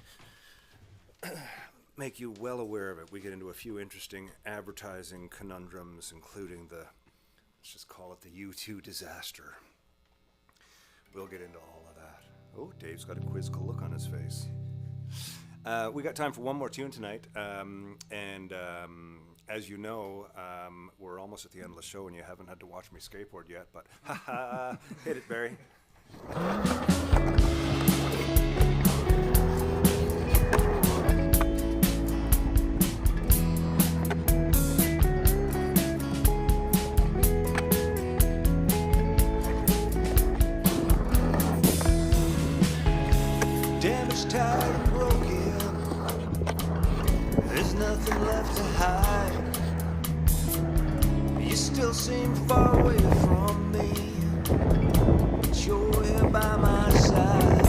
make you well aware of it. We get into a few interesting advertising conundrums, including let's just call it the U2 disaster. We'll get into all of that. Oh, Dave's got a quizzical look on his face. We got time for one more tune tonight. As you know, we're almost at the end of the show and you haven't had to watch me skateboard yet, but hit it, Barry. Damaged, tired, and broken. There's nothing left to hide. You still seem far away from me, but you're here by my side.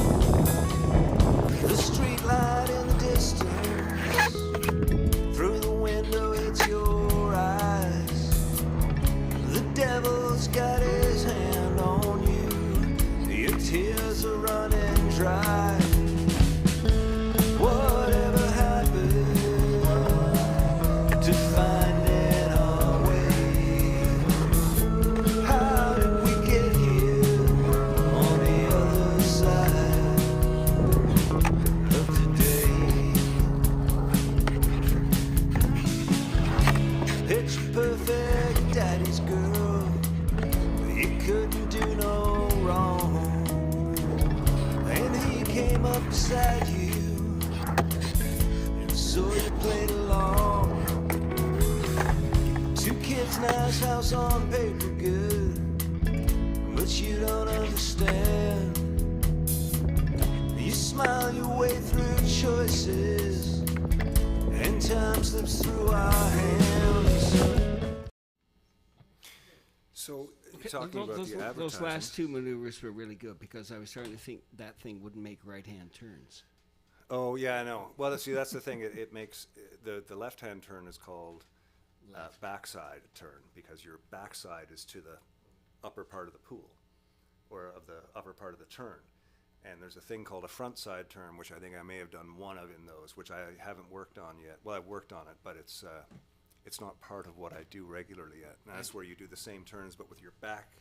The street light in the distance, through the window it's your eyes. The devil's got his hand beside you, and so you played along. Two kids, nice house on paper, good, but you don't understand. You smile your way through choices, and time slips through our hands. So, talking about the advertising. Those last two maneuvers were really good because I was starting to think that thing wouldn't make right-hand turns. Oh, yeah, I know. Well, see, that's the thing. It makes the left-hand turn is called backside turn because your backside is to the upper part of the pool or of the upper part of the turn. And there's a thing called a front side turn, which I think I may have done one of in those, which I haven't worked on yet. Well, I've worked on it, but it's not part of what I do regularly yet. And that's where you do the same turns, but with your back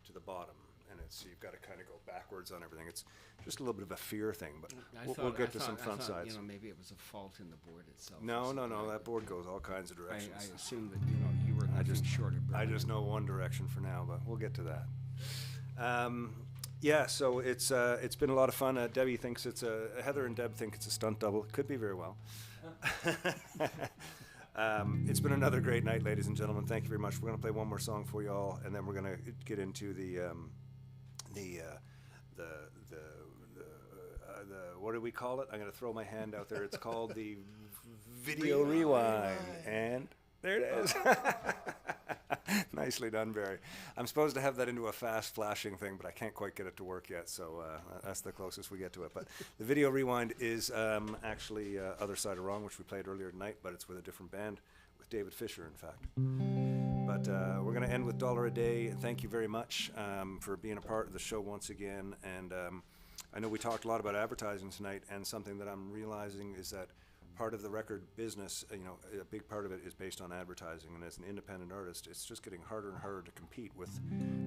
to the bottom. And you've got to kind of go backwards on everything. It's just a little bit of a fear thing, but we'll get to some front sides. Maybe it was a fault in the board itself. No. That board goes all kinds of directions. I assume that you were nothing short of I just know one direction for now, but we'll get to that. Yeah, so it's been a lot of fun. Debbie thinks Heather and Deb think it's a stunt double. It could be very well. It's been another great night, ladies and gentlemen. Thank you very much. We're going to play one more song for you all, and then we're going to get into the what do we call it? I'm going to throw my hand out there. It's called the video rewind, and there it is. Nicely done, Barry. I'm supposed to have that into a fast flashing thing, but I can't quite get it to work yet, so that's the closest we get to it. But the video rewind is actually Other Side of Wrong, which we played earlier tonight, but it's with a different band, with David Fisher, in fact. But we're going to end with $1 a Day. Thank you very much for being a part of the show once again. And I know we talked a lot about advertising tonight, and something that I'm realizing is that part of the record business, a big part of it is based on advertising. And as an independent artist, it's just getting harder and harder to compete with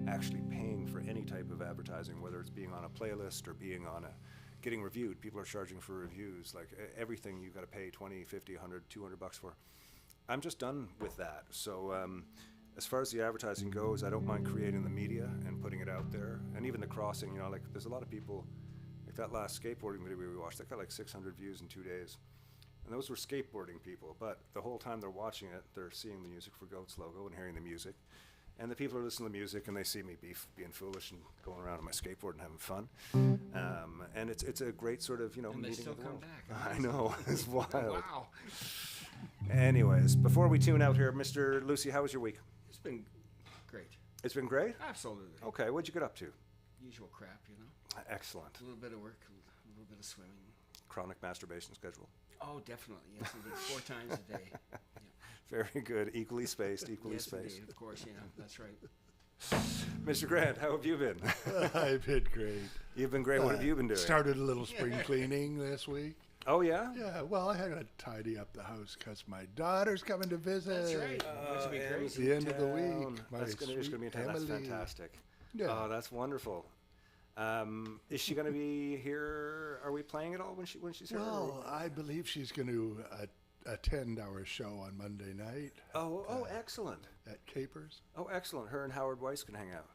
actually paying for any type of advertising, whether it's being on a playlist or being on getting reviewed. People are charging for reviews. Like everything you've got to pay $20, $50, $100, $200 for. I'm just done with that. So as far as the advertising goes, I don't mind creating the media and putting it out there. And even the crossing, there's a lot of people, like that last skateboarding video we watched, that got like 600 views in 2 days. And those were skateboarding people, but the whole time they're watching it, they're seeing the Music for Goats logo and hearing the music. And the people are listening to the music, and they see me being foolish and going around on my skateboard and having fun. And it's a great sort of, and meeting they still of the come world. back. I know, it's wild. Wow. Anyways, before we tune out here, Mr. Lucy, how was your week? It's been great. It's been great? Absolutely. Okay, what'd you get up to? Usual crap, Excellent. A little bit of work, a little bit of swimming. Chronic masturbation schedule. Oh, definitely. Yes, indeed. 4 times a day. Yeah. Very good. Equally spaced, Yes, indeed. Of course, that's right. Mr. Grant, how have you been? I've been great. You've been great. What have you been doing? Started a little spring cleaning this week. Oh, yeah? Yeah, well, I had to tidy up the house because my daughter's coming to visit. That's right. Which would be great. It's the end of the week. That's going to be That's fantastic. Yeah. Oh, that's wonderful. Is she going to be here? Are we playing at all when she's here? Well, I believe she's going to attend our show on Monday night. Oh, excellent. At Capers. Oh, excellent. Her and Howard Weiss can hang out.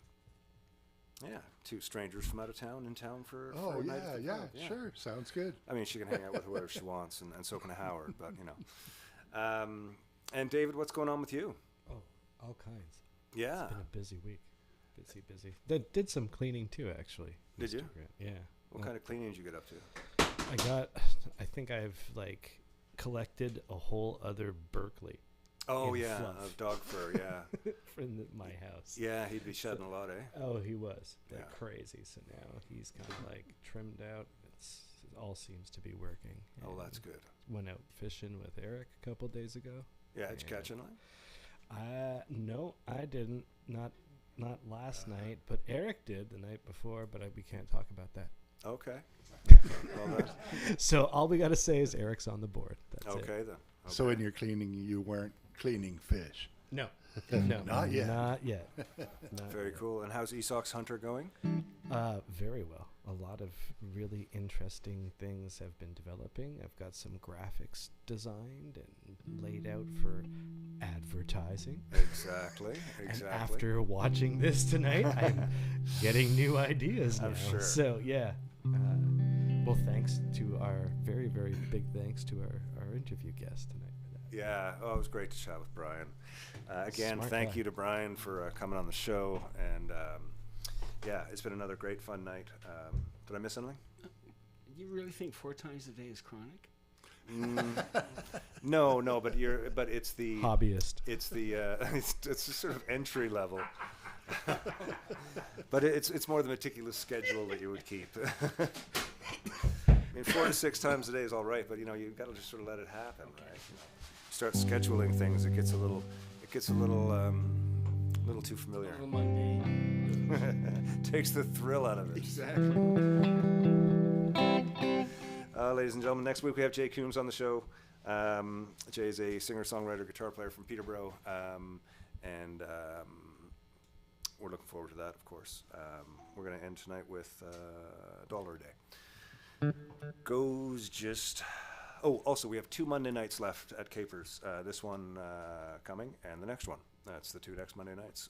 Yeah, 2 strangers from out of town in town for a night at the club. Yeah, sure. Sounds good. I mean, she can hang out with whoever she wants, and so can Howard, but, And David, what's going on with you? Oh, all kinds. Yeah. It's been a busy week. Busy. Did some cleaning, too, actually. Did you? Yeah. What kind of cleaning did you get up to? I think I've, collected a whole other Berkeley. Oh, yeah, of dog fur, yeah. From my house. Yeah, he'd be shedding a lot, eh? Oh, he was. Crazy. So now he's kind of, trimmed out. It all seems to be working. Oh, that's good. Went out fishing with Eric a couple days ago. Yeah, did you catch anything? No, I didn't. Not last night, but Eric did the night before, but we can't talk about that. Okay. So all we got to say is Eric's on the board. That's okay, it. then. Okay. So in your cleaning, you weren't cleaning fish? No. No. Not yet. Not yet. Very cool. And how's Esox Hunter going? Very well. A lot of really interesting things have been developing. I've got some graphics designed and laid out for advertising. Exactly. And after watching this tonight, I'm getting new ideas now. I'm sure. So, yeah. Well, thanks to our very, very big thanks to our interview guest tonight for that. Yeah, it was great to chat with Brian. Again, Smart thank guy. you to Brian for coming on the show. And yeah, it's been another great, fun night. Did I miss anything? You really think 4 times a day is chronic? No, but it's the Hobbyist. It's the it's the sort of entry level. But it's more the meticulous schedule that you would keep. I mean, 4 to 6 times a day is all right, but you've got to just sort of let it happen, right? Start scheduling things, it gets a little too familiar. A little mundane. Takes the thrill out of it. Exactly. Ladies and gentlemen, next week we have Jay Coombs on the show. Jay's a singer-songwriter, guitar player from Peterborough, and we're looking forward to that, of course. We're going to end tonight with $1 a day. Goes just... Oh, also, we have 2 Monday nights left at Capers. This one coming, and the next one. That's the 2 next Monday nights.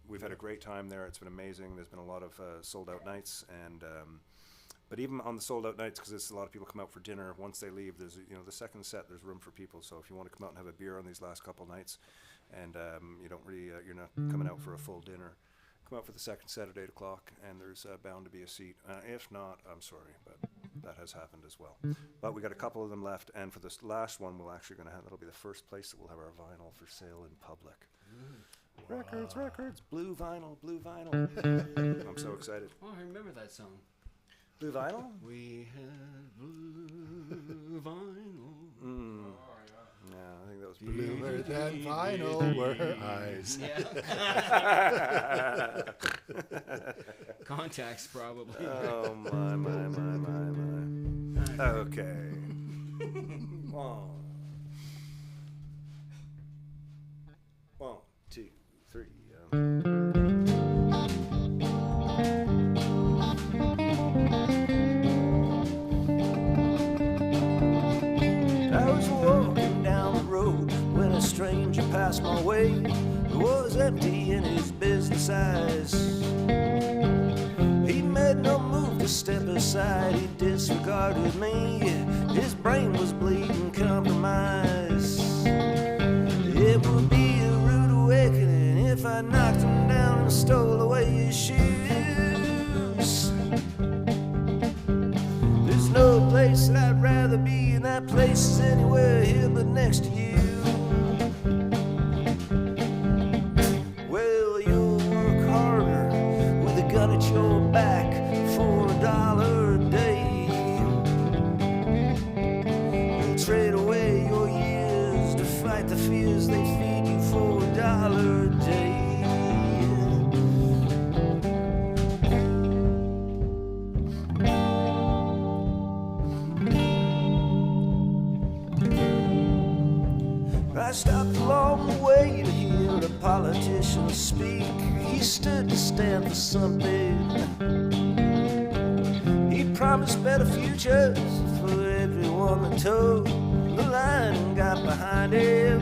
We've had a great time there. It's been amazing. There's been a lot of sold-out nights, and but even on the sold-out nights, because a lot of people come out for dinner, once they leave, there's the second set, there's room for people. So if you want to come out and have a beer on these last couple nights, and you're not coming out for a full dinner, come out for the second set at 8 o'clock, and there's bound to be a seat. If not, I'm sorry, but that has happened as well. But we got a couple of them left, and for this last one, that'll be the first place that we'll have our vinyl for sale in public. Wow. Records, blue vinyl. I'm so excited. Oh, I remember that song. Blue vinyl? We had blue vinyl. Yeah, I think that was Bluer than vinyl were her eyes. Yeah. Contacts, probably. Oh, my. Okay. One, 2, 3. I was walking down the road when a stranger passed my way. It was empty in his business eyes. He made no move to step aside. He disregarded me. His brain was bleeding compromise. It would be a rude awakening if I knocked him down and stole away his shoes. There's no place that I'd rather be, and that place is anywhere here but next to you. Well, you'll work harder with a gun at your back for $1 a day. You'll trade away your years to fight the fears they feed you for $1 a day. I stopped along the way to hear a politician speak. He stood to stand for something. He promised better futures for everyone that toed the line and got behind him.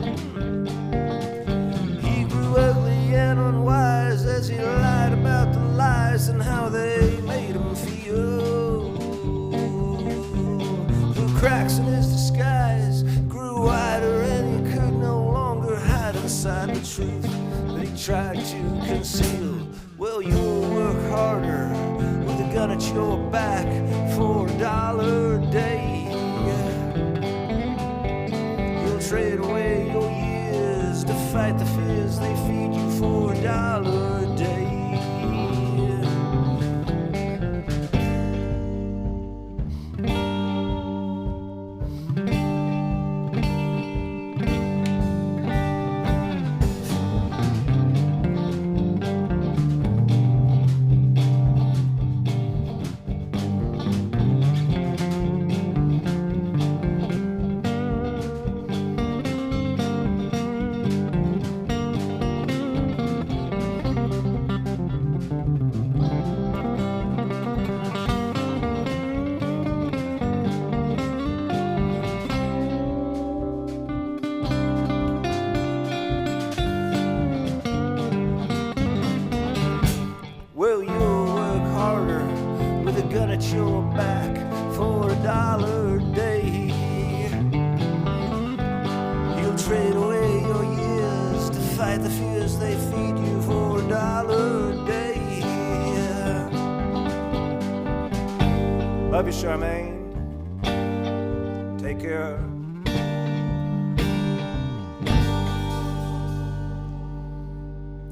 He grew ugly and unwise as he lied about the lies and how they made him feel. The cracks in his disguise grew wider and he could no longer hide inside the truth that he tried to conceal. Well, you'll work harder with a gun at your back for $1 a day. You'll trade away your years to fight the fears they feed you for $1 a day. as they feed you for $1 a day. Love you, Charmaine. Take care.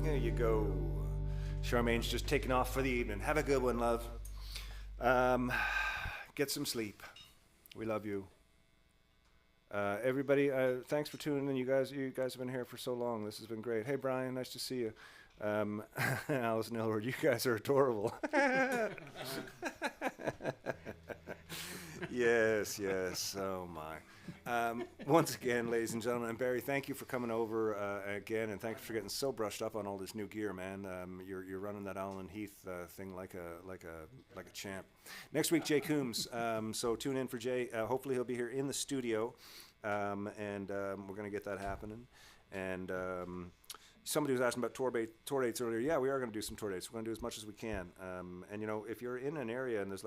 There you go. Charmaine's just taking off for the evening. Have a good one, love. Get some sleep. We love you. Everybody, thanks for tuning in. You guys have been here for so long. This has been great. Hey, Brian, nice to see you. Alice and Elwood, you guys are adorable. Yes. Oh, my. Once again, ladies and gentlemen, and Barry, thank you for coming over again, and thanks for getting so brushed up on all this new gear, man. You're running that Alan Heath thing like a champ. Next week, Jay Coombs. So tune in for Jay. Hopefully, he'll be here in the studio, and we're gonna get that happening. And somebody was asking about tour dates earlier. Yeah, we are gonna do some tour dates. We're gonna do as much as we can. And if you're in an area and there's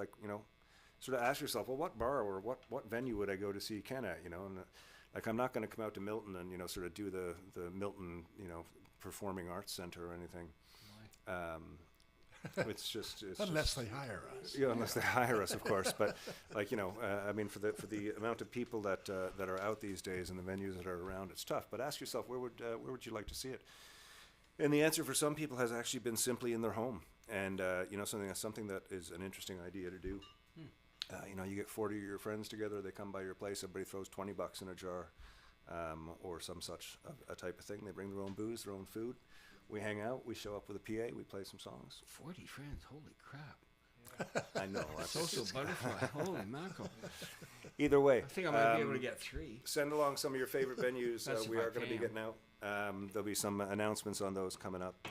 sort of ask yourself, well, what bar or what venue would I go to see Ken at? And I'm not going to come out to Milton and sort of do the Milton Performing Arts Center or anything. It's just unless they hire us. Yeah, unless they hire us, of course. But I mean, for the amount of people that are out these days and the venues that are around, it's tough. But ask yourself, where would you like to see it? And the answer for some people has actually been simply in their home, and something that is an interesting idea to do. You get 40 of your friends together, they come by your place, everybody throws $20 in a jar, or some such a type of thing. They bring their own booze, their own food. We hang out, we show up with a PA, we play some songs. 40 friends, holy crap. I know. Social butterfly, holy mackerel. Either way. I think I might be able to get 3. Send along some of your favorite venues. That's we are going to be getting out. There'll be some announcements on those coming up.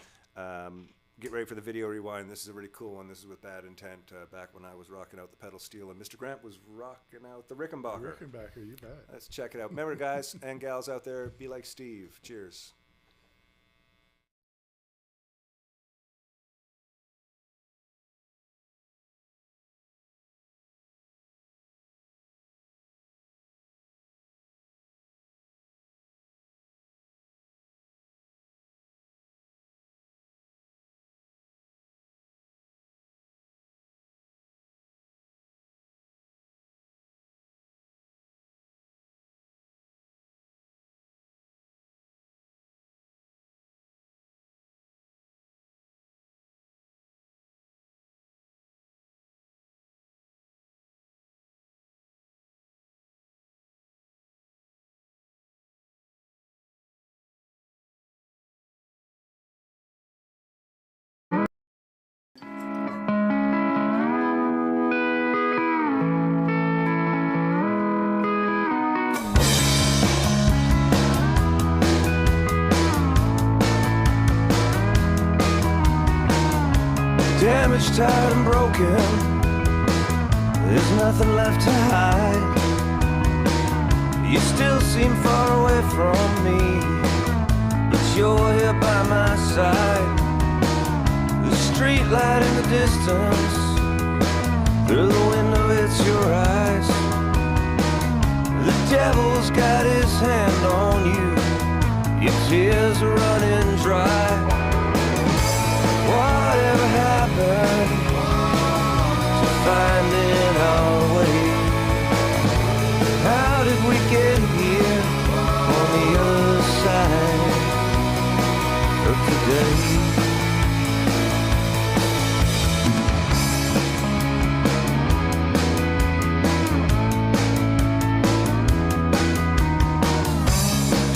Get ready for the video rewind. This is a really cool one. This is with Bad Intent, back when I was rocking out the pedal steel and Mr. Grant was rocking out the Rickenbacker. Rickenbacker, you bet. Let's check it out. Remember, guys and gals out there, be like Steve. Cheers. Damaged, tired, and broken. There's nothing left to hide. You still seem far away from me, but you're here by my side. The street light in the distance, through the window hits your eyes. The devil's got his hand on you, your tears are running dry. Whatever happened to finding our way? How did we get here on the other side of today?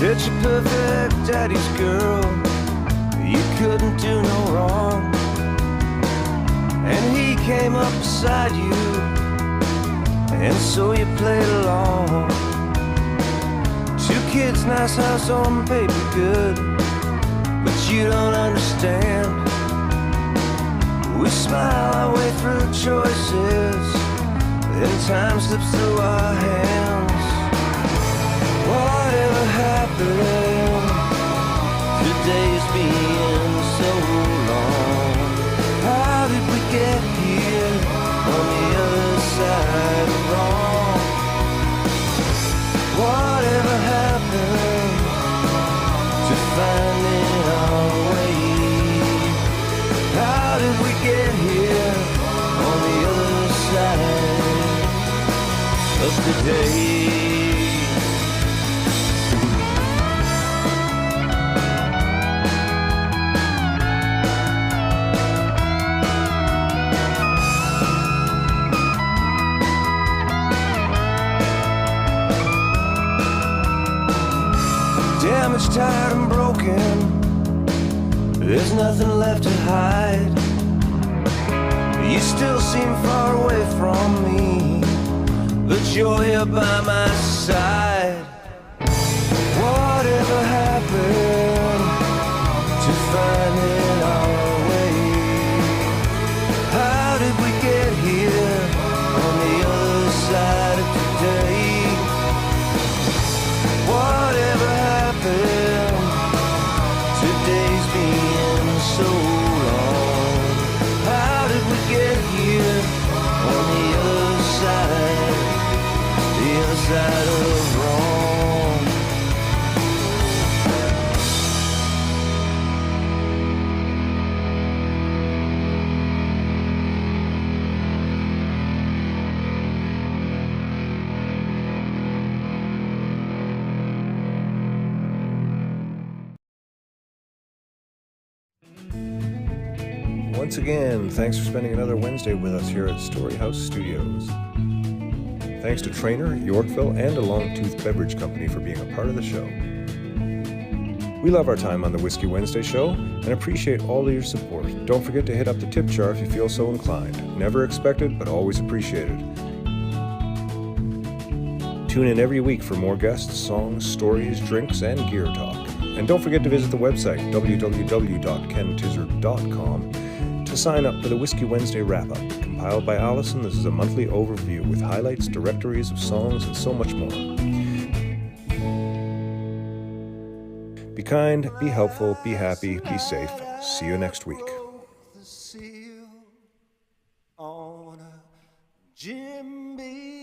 Picture perfect daddy's girl, you couldn't do no wrong. And he came up beside you, and so you played along. 2 kids, nice house on paper, good, but you don't understand. We smile our way through choices, then time slips through our hands. Whatever happened, today's been so long. How did we get here on the other side of wrong? Whatever happened to finding our just a day. Damaged, tired, and broken. There's nothing left to hide. You still seem far away from me, but you're here by my side. Whatever happened to finding our way? How did we get here on the other side of today? Whatever happened? Today's been so long. How did we get here on the other side of wrong? Once again, thanks for spending another Wednesday with us here at Storyhouse Studios. Thanks to Trainer, Yorkville, and a Longtooth Beverage Company for being a part of the show. We love our time on the Whiskey Wednesday show and appreciate all of your support. Don't forget to hit up the tip jar if you feel so inclined. Never expected, but always appreciated. Tune in every week for more guests, songs, stories, drinks, and gear talk. And don't forget to visit the website, www.kentizzard.com, to sign up for the Whiskey Wednesday wrap-up. Compiled by Allison, this is a monthly overview with highlights, directories of songs, and so much more. Be kind, be helpful, be happy, be safe. See you next week. On a Jim Beam.